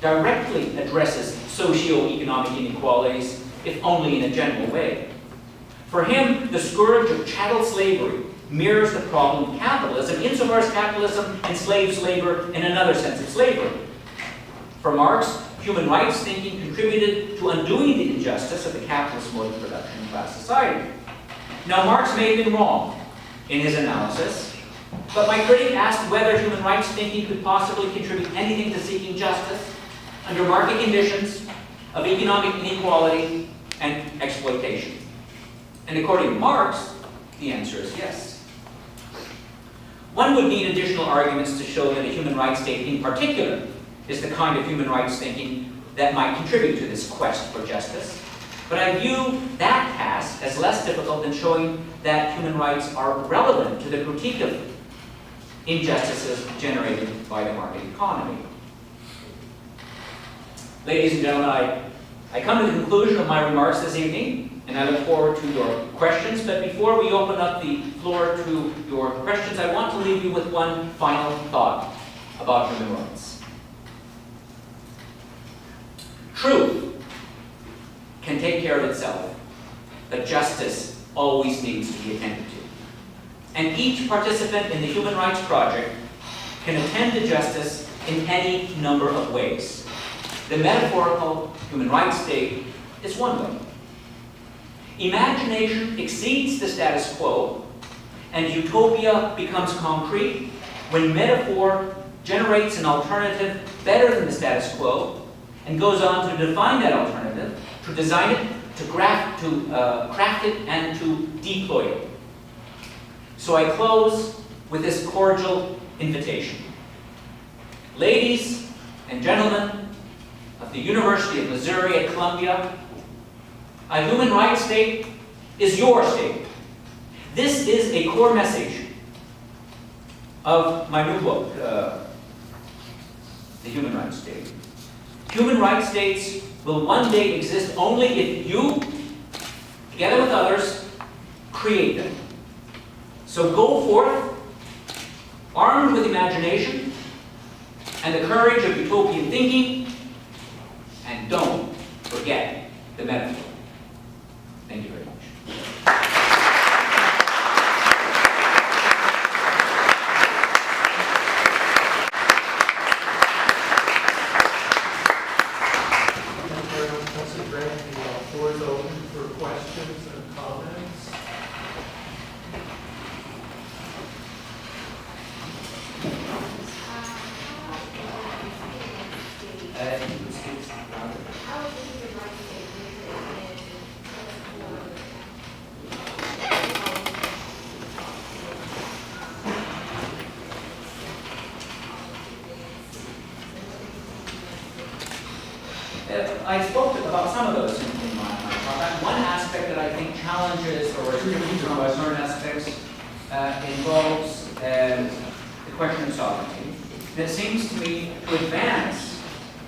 directly addresses socio-economic inequalities, if only in a general way. For him, the scourge of chattel slavery mirrors the problem of capitalism, insofar as capitalism enslaves labor in another sense of slavery. For Marx, human rights thinking contributed to undoing the injustice of the capitalist mode of production in class society. Now, Marx may have been wrong in his analysis, but my critic asked whether human rights thinking could possibly contribute anything to seeking justice under market conditions of economic inequality and exploitation. And according to Marx, the answer is yes. One would need additional arguments to show that a human rights state in particular is the kind of human rights thinking that might contribute to this quest for justice. But I view that task as less difficult than showing that human rights are relevant to the critique of injustices generated by the market economy. Ladies and gentlemen, I come to the conclusion of my remarks this evening, and I look forward to your questions. But before we open up the floor to your questions, I want to leave you with one final thought about human rights. Truth can take care of itself, but justice always needs to be attended to. And each participant in the Human Rights Project can attend to justice in any number of ways. The metaphorical human rights state is one way. Imagination exceeds the status quo, and utopia becomes concrete when metaphor generates an alternative better than the status quo and goes on to define that alternative, to design it, to craft it, and to deploy it. So I close with this cordial invitation. Ladies and gentlemen of the University of Missouri at Columbia, a human rights state is your state. This is a core message of my new book, The Human Rights State. Human rights states will one day exist only if you, together with others, create them. So go forth, armed with imagination and the courage of utopian thinking, and don't forget the metaphor. Thank you very much. Thank you very much, Professor Gregg. The floor is open for questions and comments. I spoke about some of those in my talk. One aspect that I think challenges or contributes to certain aspects involves the question of sovereignty. That seems to me to advance.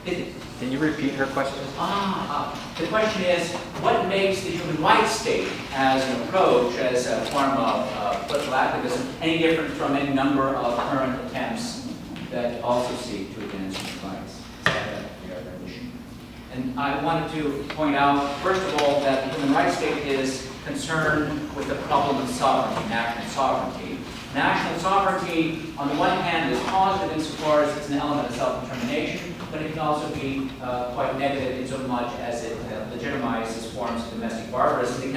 Can you repeat her question? The question is, what makes the human rights state as an approach, as a form of political activism, any different from any number of current attempts that also seek to advance human rights? And I wanted to point out, first of all, that the human rights state is concerned with the problem of sovereignty, national sovereignty. National sovereignty, on the one hand, is positive insofar as it's an element of self-determination, but it can also be quite negative in so much as it legitimizes forms of domestic barbarism.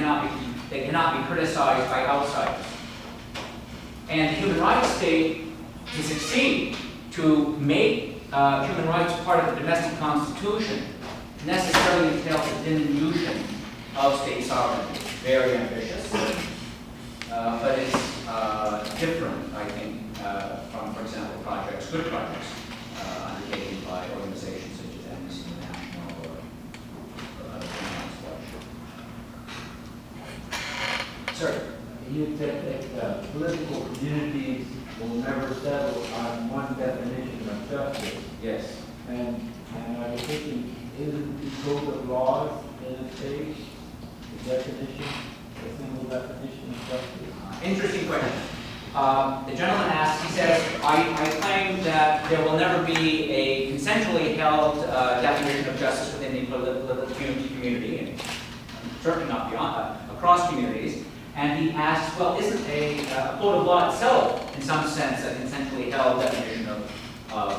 They cannot be criticized by outsiders. And the human rights state, to succeed, to make human rights part of the domestic constitution, necessarily entails a diminution of state sovereignty. Very ambitious, but it's different, I think, from, for example, good projects undertaken by organizations such as Amnesty International or other human rights watch. Sir? You said that political communities will never settle on one definition of justice. Yes. And I was thinking, isn't the code of laws in a state the definition, a single definition of justice? Interesting question. The gentleman asked, he says, I claim that there will never be a consensually held definition of justice within the political community, and certainly not beyond, across communities. And he asks, well, isn't a code of law itself, in some sense, a consensually held definition of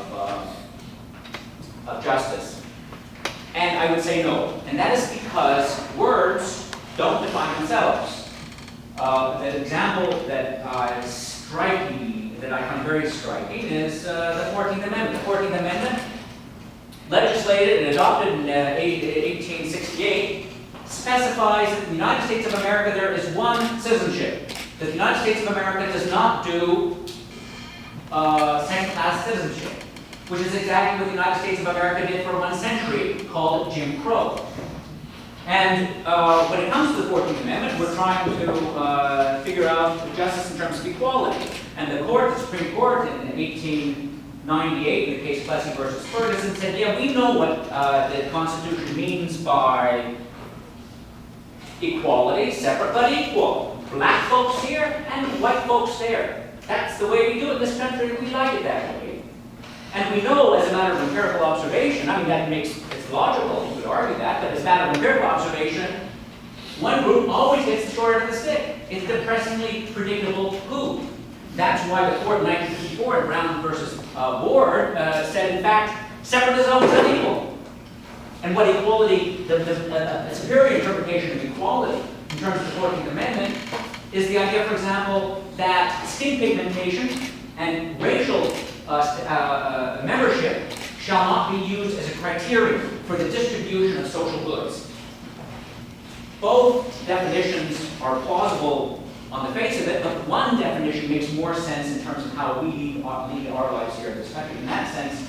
justice? And I would say no. And that is because words don't define themselves. An example that I find very striking is the 14th Amendment. The 14th Amendment, legislated and adopted in 1868, specifies that in the United States of America there is one citizenship. That the United States of America does not do second-class citizenship, which is exactly what the United States of America did for 1 century, called Jim Crow. And when it comes to the 14th Amendment, we're trying to figure out justice in terms of equality. And the Supreme Court in 1898, in the case Plessy versus Ferguson, said, yeah, we know what the Constitution means by equality, separate but equal. Black folks here and white folks there. That's the way we do it in this country, we like it that way. And we know, as a matter of empirical observation, I mean, it's logical, you could argue that, but as a matter of empirical observation, one group always gets the short end of the stick. It's depressingly predictable who. That's why the court in 1954 in Brown versus Ward said, in fact, separatism is illegal. And what equality, the superior interpretation of equality in terms of the 14th Amendment is the idea, for example, that skin pigmentation and racial membership shall not be used as a criterion for the distribution of social goods. Both definitions are plausible on the face of it, but one definition makes more sense in terms of how we lead our lives here in this country. In that sense,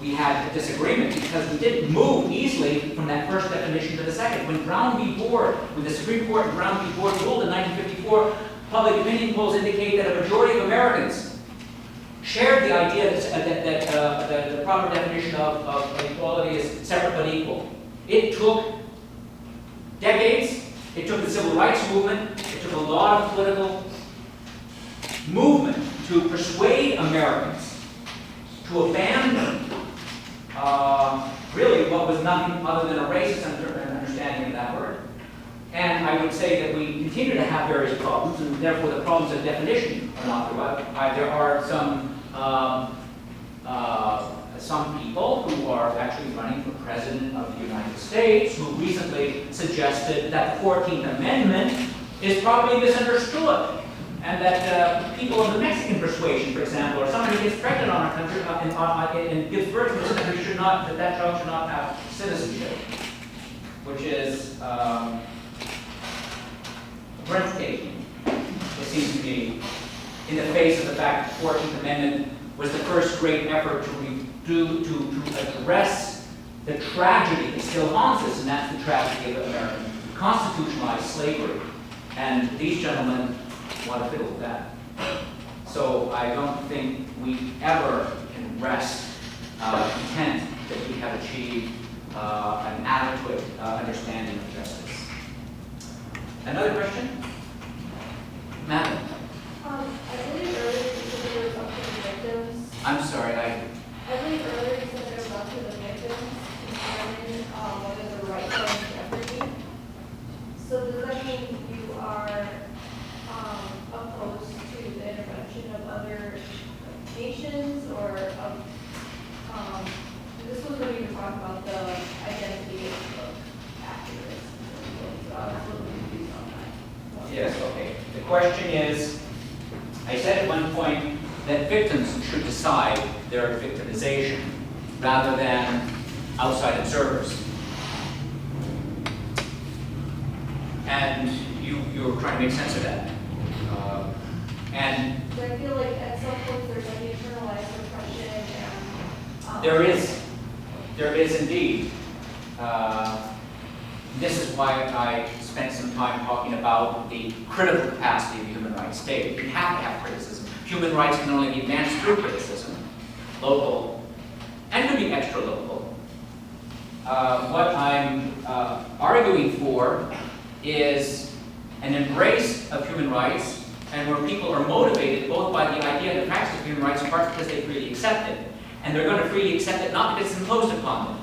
we had a disagreement because we didn't move easily from that first definition to the second. When the Supreme Court in Brown v. Board ruled in 1954, public opinion polls indicate that a majority of Americans shared the idea that the proper definition of equality is separate but equal. It took decades. It took the civil rights movement. It took a lot of political movement to persuade Americans to abandon really what was nothing other than a racist understanding of that word. And I would say that we continue to have various problems, and therefore the problems of definition are not throughout. There are some people who are actually running for president of the United States who recently suggested that the 14th Amendment is probably misunderstood, and that people of the Mexican persuasion, for example, or somebody who gets pregnant on our country and gives birth to this country that child should not have citizenship, which is breathtaking, it seems to me, in the face of the fact that the 14th Amendment was the first great effort to address the tragedy that still haunts us, and that's the tragedy of American constitutionalized slavery. And these gentlemen want to fiddle with that. So I don't think we ever can rest content that we have achieved an adequate understanding of justice. Another question? Madam? I believe earlier you said there was up to the victims. I'm sorry, I believe earlier you said there was up to the victims to determine whether the right was in jeopardy. So does that mean you are opposed to the intervention of other nations, or this was when you were talking about the identity of activists? So I was a little confused on that. yes, okay. The question is, I said at one point that victims should decide their victimization rather than outside observers. And you were trying to make sense of that. And So I feel like at some point there's like internalized repression and. there is indeed. This is why I spent some time talking about the critical capacity of the human rights state. You have to have criticism. Human rights can only be advanced through criticism, local, and could be extra local. What I'm arguing for is an embrace of human rights, and where people are motivated both by the idea and the practice of human rights, in part because they freely accept it. And they're going to freely accept it not because it's imposed upon them.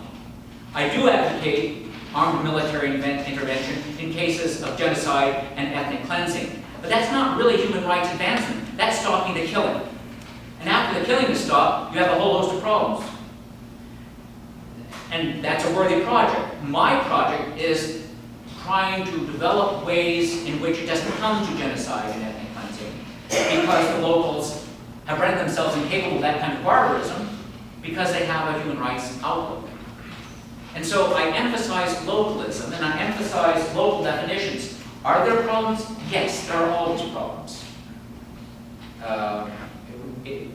I do advocate armed military intervention in cases of genocide and ethnic cleansing. But that's not really human rights advancement. That's stopping the killing. And after the killing is stopped, you have a whole host of problems. And that's a worthy project. My project is trying to develop ways in which it doesn't come to genocide and ethnic cleansing, because the locals have rendered themselves incapable of that kind of barbarism because they have a human rights outlook. And so I emphasize localism, and I emphasize local definitions. Are there problems? Yes, there are always problems.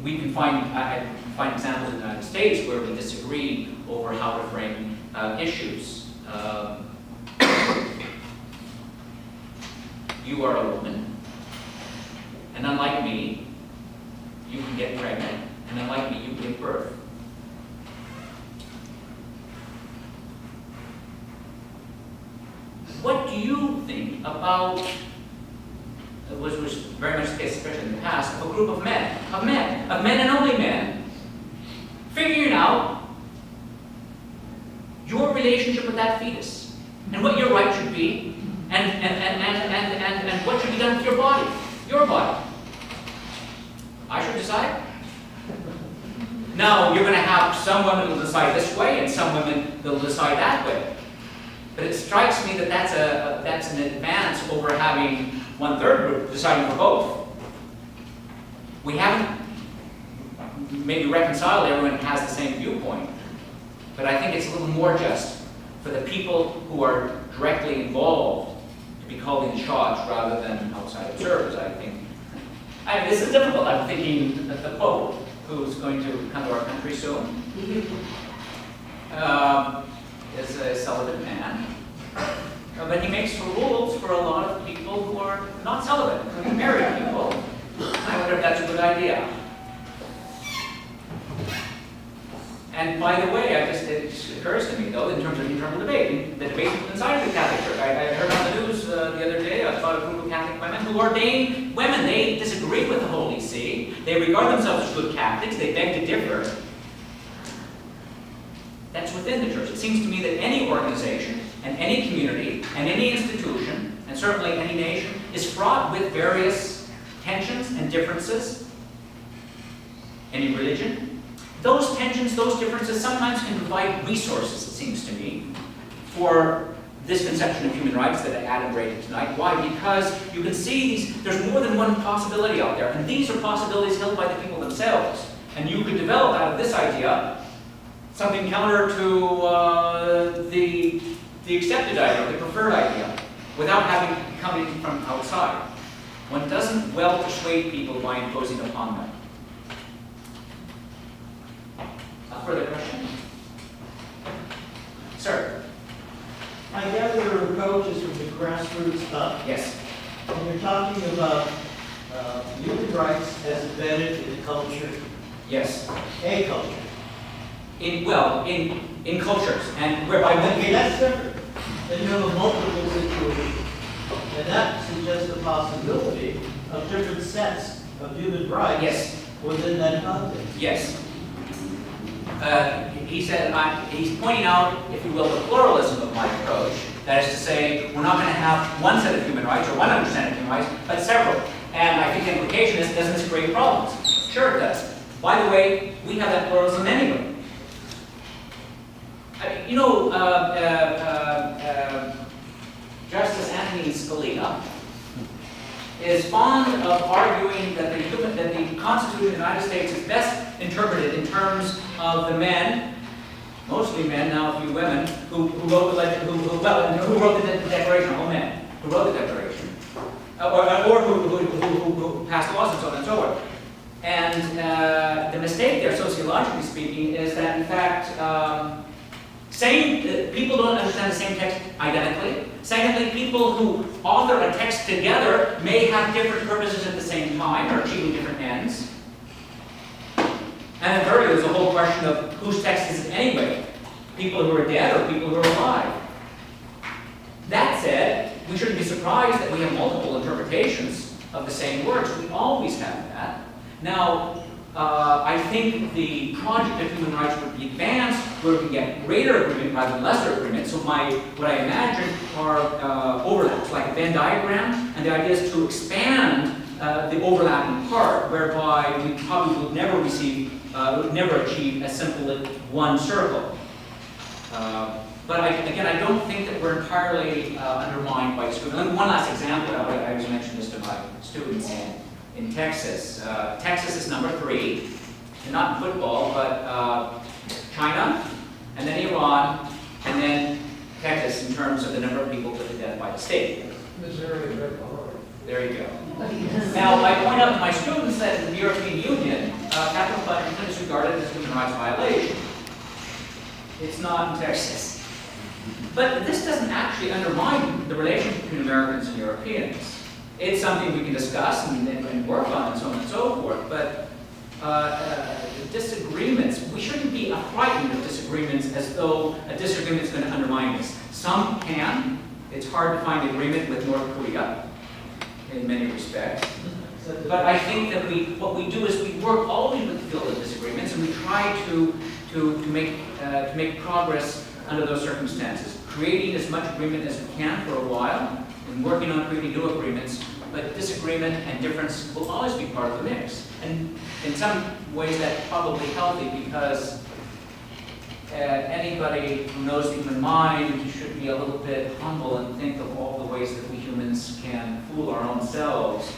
We can I can find examples in the United States where we disagree over how to frame issues. You are a woman, and unlike me, you can get pregnant, and unlike me, you can give birth. What do you think about, which was very much the case, especially in the past, of a group of men and only men, figuring out your relationship with that fetus, and what your right should be, and what should be done with your body, I should decide. Now, you're going to have some women who will decide this way, and some women that will decide that way. But it strikes me that that's an advance over having one-third group deciding for both. We haven't maybe reconciled everyone has the same viewpoint, but I think it's a little more just for the people who are directly involved to be calling the shots rather than outside observers, I think. This is difficult. I'm thinking that the Pope, who's going to come to our country soon, is a celibate man, but he makes rules for a lot of people who are not celibate, including married people. I wonder if that's a good idea. And by the way, it just occurs to me, though, in terms of internal debate, the debate inside the Catholic Church. I heard on the news the other day about a group of Catholic women who ordain women. They disagree with the Holy See. They regard themselves as good Catholics. They beg to differ. That's within the church. It seems to me that any organization and any community and any institution, and certainly any nation, is fraught with various tensions and differences. Any religion. Those tensions, those differences sometimes can provide resources, it seems to me, for this conception of human rights that I adumbrated tonight. Why? Because you can see there's more than one possibility out there, and these are possibilities held by the people themselves. And you could develop out of this idea something counter to the accepted idea, the preferred idea, without having coming from outside. One doesn't well persuade people by imposing upon them. A further question? Sir? I gather your approach is from the grassroots up, Yes. and you're talking about human rights as embedded in culture, Yes. a culture. In cultures, and whereby Okay, that's different. Then you have a multiple situation, and that suggests the possibility of different sets of human rights Yes. within that context. Yes. He said, he's pointing out, if you will, the pluralism of my approach. That is to say, we're not going to have one set of human rights or 100% of human rights, but several. And I think the implication is, doesn't this create problems? Sure it does. By the way, we have that pluralism anyway. You know, Justice Antonin Scalia is fond of arguing that the Constitution of the United States is best interpreted in terms of the men, mostly men, now a few women, who wrote who wrote the Declaration, all men, who wrote the Declaration, or who passed laws and so on and so forth. And the mistake there, sociologically speaking, is that in fact, people don't understand the same text identically. Secondly, people who author a text together may have different purposes at the same time or achieving different ends. And then thirdly, there's a whole question of whose text is it anyway? People who are dead or people who are alive? That said, we shouldn't be surprised that we have multiple interpretations of the same words. We always have that. Now, I think the project of human rights would be advanced where we can get greater agreement rather than lesser agreement. So what I imagine are overlaps, like a Venn diagram, and the idea is to expand the overlapping part, whereby we probably would never achieve as simple as one circle. But again, I don't think that we're entirely undermined by discrimination. One last example, I was mentioning this to my students in Texas. Texas is number 3, and not in football, but China, and then Iran, and then Texas in terms of the number of people put to death by the state. Missouri, there you go. Now, I point out to my students that in the European Union, capital punishment is regarded as a human rights violation. It's not in Texas. But this doesn't actually undermine the relationship between Americans and Europeans. It's something we can discuss and work on and so on and so forth, but disagreements, we shouldn't be frightened of disagreements as though a disagreement is going to undermine us. Some can. It's hard to find agreement with North Korea in many respects. But I think that what we do is we work always with the field of disagreements, and we try to make progress under those circumstances, creating as much agreement as we can for a while, and working on creating new agreements, but disagreement and difference will always be part of the mix. And in some ways that's probably healthy, because anybody who knows the human mind should be a little bit humble and think of all the ways that we humans can fool our own selves,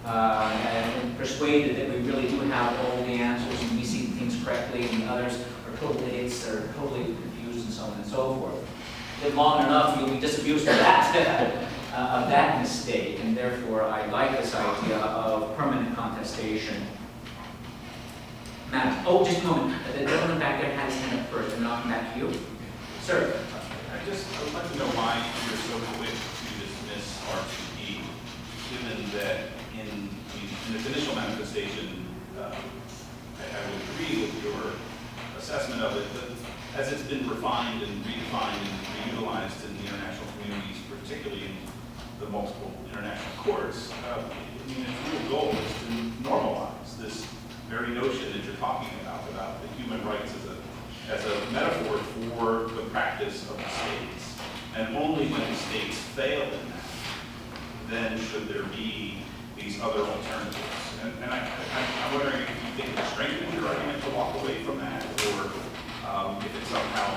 and persuaded that we really do have all the answers and we see things correctly, and others are total idiots or totally confused and so on and so forth. Live long enough, you'll be disabused of that mistake, and therefore I like this idea of permanent contestation. Madam, oh, just a moment. The gentleman back there had his hand up first, and then I'll come back to you. Sir. I would like to know why you're so quick to dismiss R2P, given that in its initial manifestation, I would agree with your assessment of it, but as it's been refined and redefined and reutilized in the international communities, particularly in the multiple international courts, its real goal is to normalize this very notion that you're talking about the human rights as a metaphor for the practice of the states. And only when the states fail in that, then should there be these other alternatives. And I'm wondering if you think it strengthens your argument to walk away from that, or if it's somehow,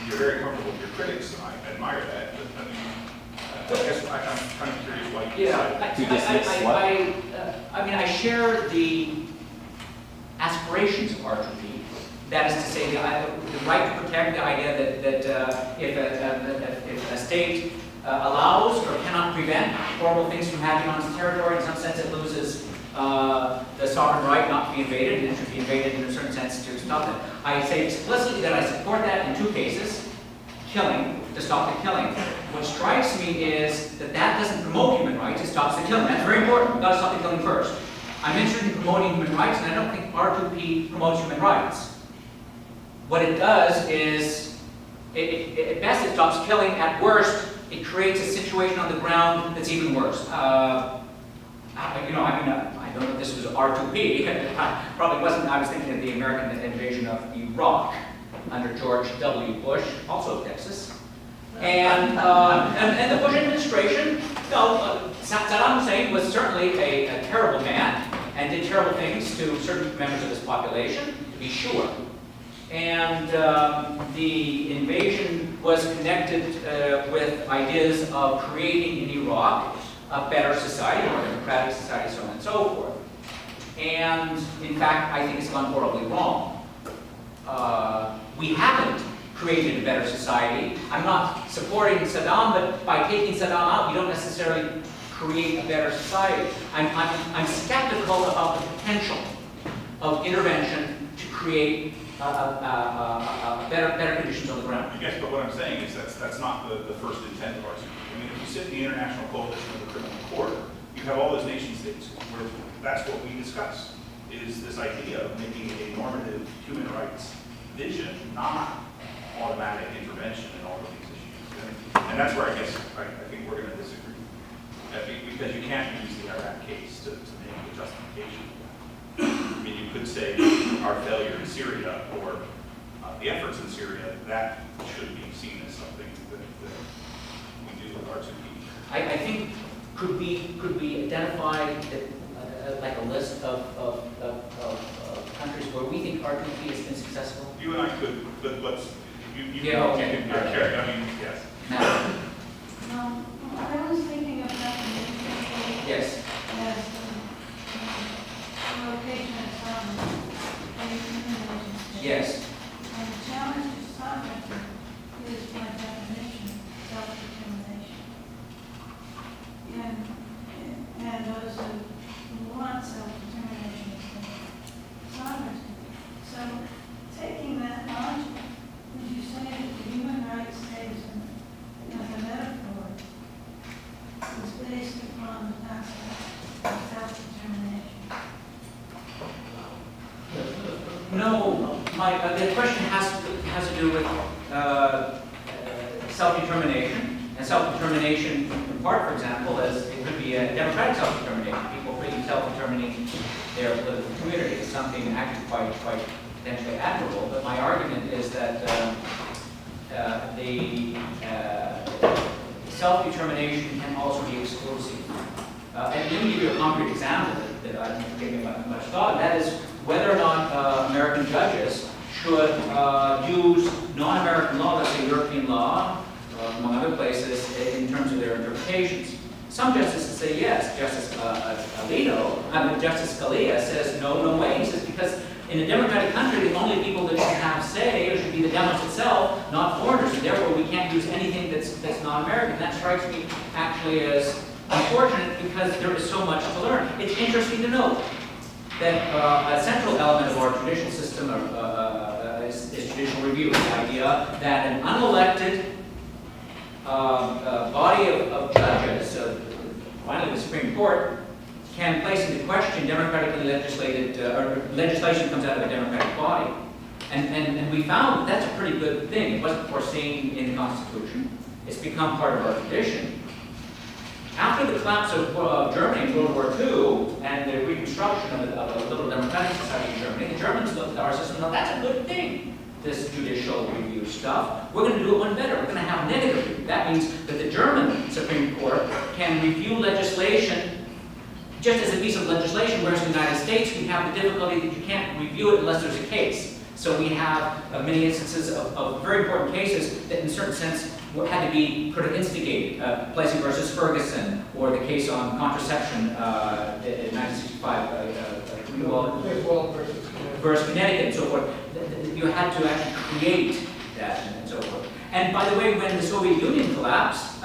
you're very comfortable with your critics, and I admire that, but I guess I'm kind of curious why you decided I share the aspirations of R2P. That is to say, the right to protect, the idea that if a state allows or cannot prevent horrible things from happening on its territory, in some sense it loses the sovereign right not to be invaded, and it should be invaded in a certain sense to stop it. I say explicitly that I support that in 2 cases. Killing, to stop the killing. What strikes me is that doesn't promote human rights, it stops the killing. That's very important. We've got to stop the killing first. I'm interested in promoting human rights, and I don't think R2P promotes human rights. What it does is, at best it stops killing, at worst, it creates a situation on the ground that's even worse. I don't know if this was R2P, it probably wasn't. I was thinking of the American invasion of Iraq under George W. Bush, also Texas. And the Bush administration, Saddam Hussein was certainly a terrible man and did terrible things to certain members of his population, to be sure. And the invasion was connected with ideas of creating in Iraq a better society, a more democratic society, so on and so forth. And in fact, I think it's gone horribly wrong. We haven't created a better society. I'm not supporting Saddam, but by taking Saddam out, you don't necessarily create a better society. I'm skeptical about the potential of intervention to create better conditions on the ground. I guess, but what I'm saying is that's not the first intent of our super. I mean, if you sit in the International Coalition of the Criminal Court, you have all those nation states where that's what we discuss, is this idea of making a normative human rights vision, not automatic intervention in all of these issues. And that's where I guess I think we're going to disagree. Because you can't use the Iraq case to make a justification. I mean, you could say our failure in Syria or the efforts in Syria, that should be seen as something that we do with R2P. I think could we identify like a list of countries where we think R2P has been successful? You and I could, but let's, you Yeah, okay. can carry, I mean, yes. Now, I was thinking of that yes. as location of sovereignty. Yes. And the challenge to sovereignty is by definition self-determination. And those who want self-determination is sovereignty. So taking that logic, would you say that the human rights stays as a metaphor is based upon the concept of self-determination? No, the question has to do with self-determination, and self-determination in part, for example, as it could be a democratic self-determination. People freely self-determining their political community is something actually quite potentially admirable. But my argument is that the self-determination can also be exclusive. And let me give you a concrete example that I didn't give much thought, and that is whether or not American judges should use non-American law, let's say European law, among other places, in terms of their interpretations. Some justices say yes. Justice Justice Scalia says no way. He says because in a democratic country, the only people that should have say should be the demos itself, not foreigners, and therefore we can't use anything that's non-American. That strikes me actually as unfortunate because there is so much to learn. It's interesting to note that a central element of our judicial system is judicial review, the idea that an unelected body of judges, finally the Supreme Court, can place into question democratically legislated, or legislation comes out of a democratic body. And we found that's a pretty good thing. It wasn't foreseen in the Constitution. It's become part of our tradition. After the collapse of Germany in World War II and the reconstruction of a liberal democratic society in Germany, the Germans looked at our system and thought, that's a good thing, this judicial review stuff. We're going to do it one better. We're going to have negative review. That means that the German Supreme Court can review legislation just as a piece of legislation, whereas in the United States we have the difficulty that you can't review it unless there's a case. So we have many instances of very important cases that in a certain sense had to be sort of instigated. Plessy versus Ferguson, or the case on contraception in 1965, versus Connecticut and so forth. You had to actually create that and so forth. And by the way, when the Soviet Union collapsed,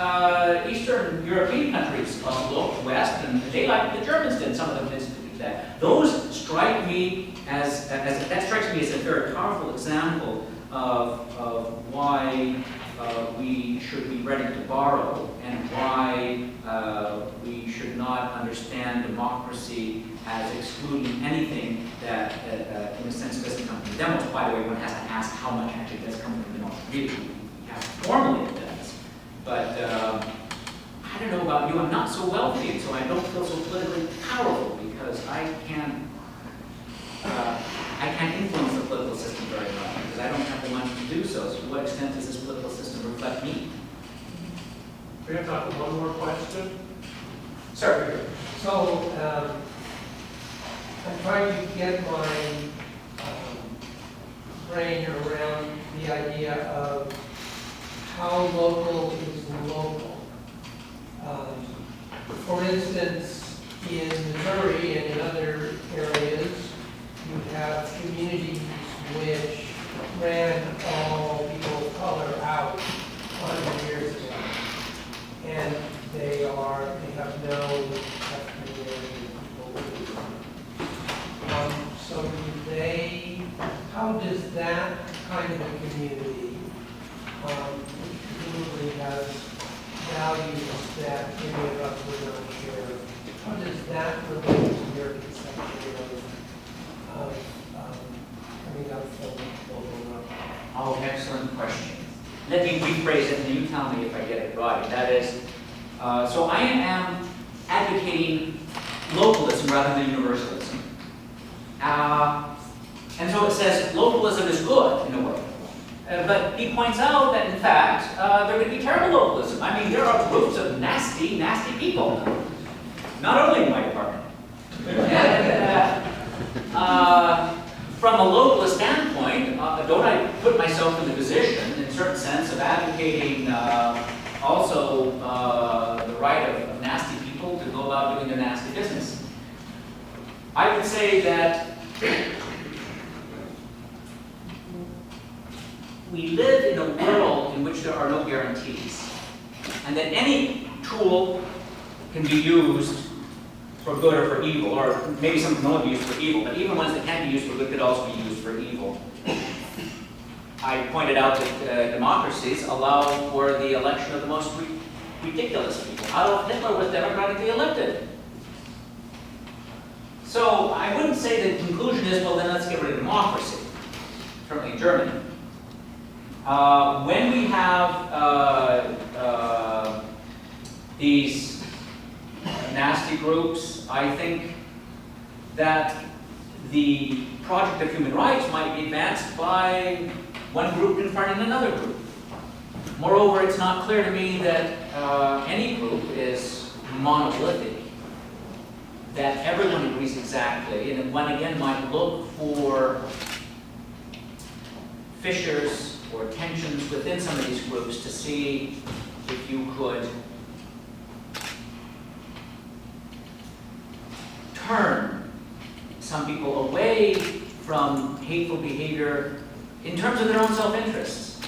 Eastern European countries looked west, and they, like the Germans did, some of them instituted that. Those strike me as that strikes me as a very powerful example of why we should be ready to borrow, and why we should not understand democracy as excluding anything that, in a sense, doesn't come from the demos. By the way, one has to ask how much actually does come from the demos. Really, formally it does. But I don't know about you, I'm not so wealthy, and so I don't feel so politically powerful because I can't influence the political system very much because I don't have the money to do so. So to what extent does this political system reflect me? We have time for one more question. Sir. So, I'm trying to get my brain around the idea of how local is local. For instance, in Missouri and in other areas, you have communities which ran all people of color out 100 years ago. And they have no African American people living there. So how does that kind of a community, which presumably has values that many of us would not share, how does that relate to your conception of coming up from global up? Oh, excellent question. Let me rephrase it and you tell me if I get it right. That is, so I am advocating localism rather than universalism. And so it says localism is good in a way. But he points out that in fact, there could be terrible localism. I mean, there are groups of nasty, nasty people. Not only in my department. From a localist standpoint, don't I put myself in the position, in a certain sense, of advocating also the right of nasty people to go about doing their nasty business? I would say that we live in a world in which there are no guarantees, and that any tool can be used for good or for evil, or maybe some can only be used for evil, but even ones that can be used for good could also be used for evil. I pointed out that democracies allow for the election of the most ridiculous people. Adolf Hitler was democratically elected. So I wouldn't say the conclusion is, well, then let's get rid of democracy, certainly in Germany. When we have these nasty groups, I think that the project of human rights might be advanced by one group confronting another group. Moreover, it's not clear to me that any group is monolithic, that everyone agrees exactly, and one again might look for fissures or tensions within some of these groups to see if you could turn some people away from hateful behavior in terms of their own self-interests,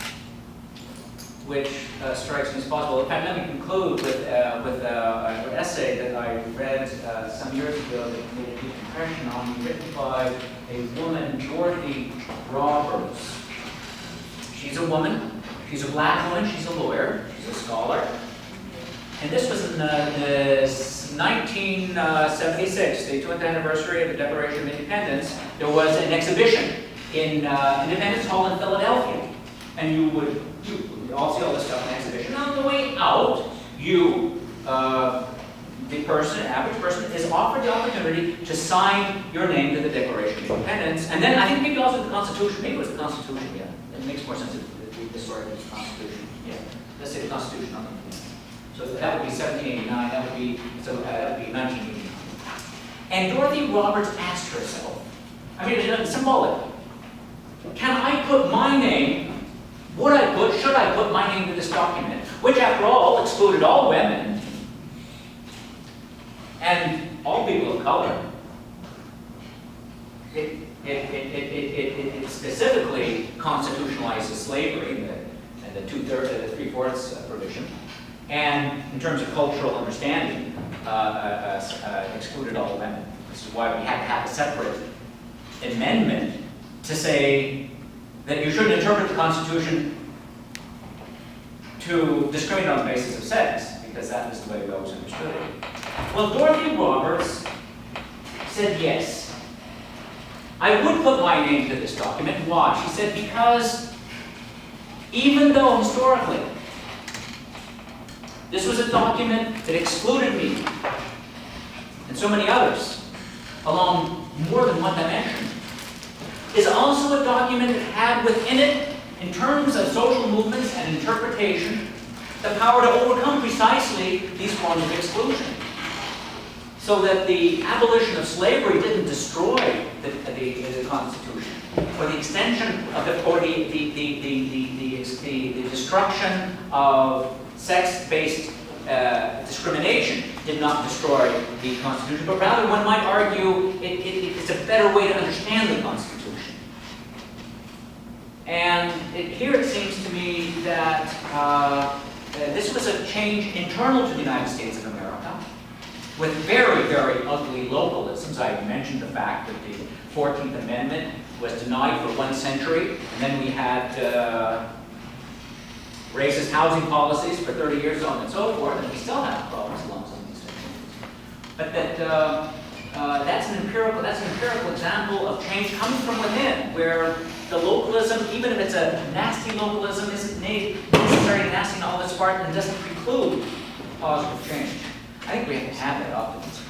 which strikes me as possible. In fact, let me conclude with an essay that I read some years ago that made a deep impression on me, written by a woman, Dorothy Roberts. She's a woman, she's a black woman, she's a lawyer, she's a scholar. And this was in 1976, the 2nd anniversary of the Declaration of Independence. There was an exhibition in Independence Hall in Philadelphia. And you would all see all this stuff in the exhibition. On the way out, the person, average person, is offered the opportunity to sign your name to the Declaration of Independence. And then I think maybe also the Constitution. Maybe it was the Constitution, yeah. It makes more sense to read the story of the Constitution. Yeah. Let's say the Constitution, not the So that would be 1789, that would be 1989. And Dorothy Roberts asked herself, I mean, it's symbolic. Can I put my name, should I put my name to this document? Which, after all, excluded all women and all people of color. It specifically constitutionalizes slavery in the 3/4 provision. And in terms of cultural understanding, excluded all women. This is why we had to have a separate amendment to say that you shouldn't interpret the Constitution to discriminate on the basis of sex, because that was the way we always understood it. Well, Dorothy Roberts said yes. I would put my name to this document. Why? She said, because even though historically this was a document that excluded me and so many others along more than one dimension, is also a document that had within it, in terms of social movements and interpretation, the power to overcome precisely these forms of exclusion. So that the abolition of slavery didn't destroy the Constitution, or the extension of the destruction of sex-based discrimination did not destroy the Constitution, but rather one might argue it's a better way to understand the Constitution. And here it seems to me that this was a change internal to the United States of America, with very, very ugly localisms. I mentioned the fact that the 14th Amendment was denied for 1 century, and then we had racist housing policies for 30 years, so on and so forth, and we still have problems along some of these things. But that's an empirical example of change coming from within, where the localism, even if it's a nasty localism, isn't necessarily nasty in all its part and doesn't preclude positive change. I think we have to have that optimism.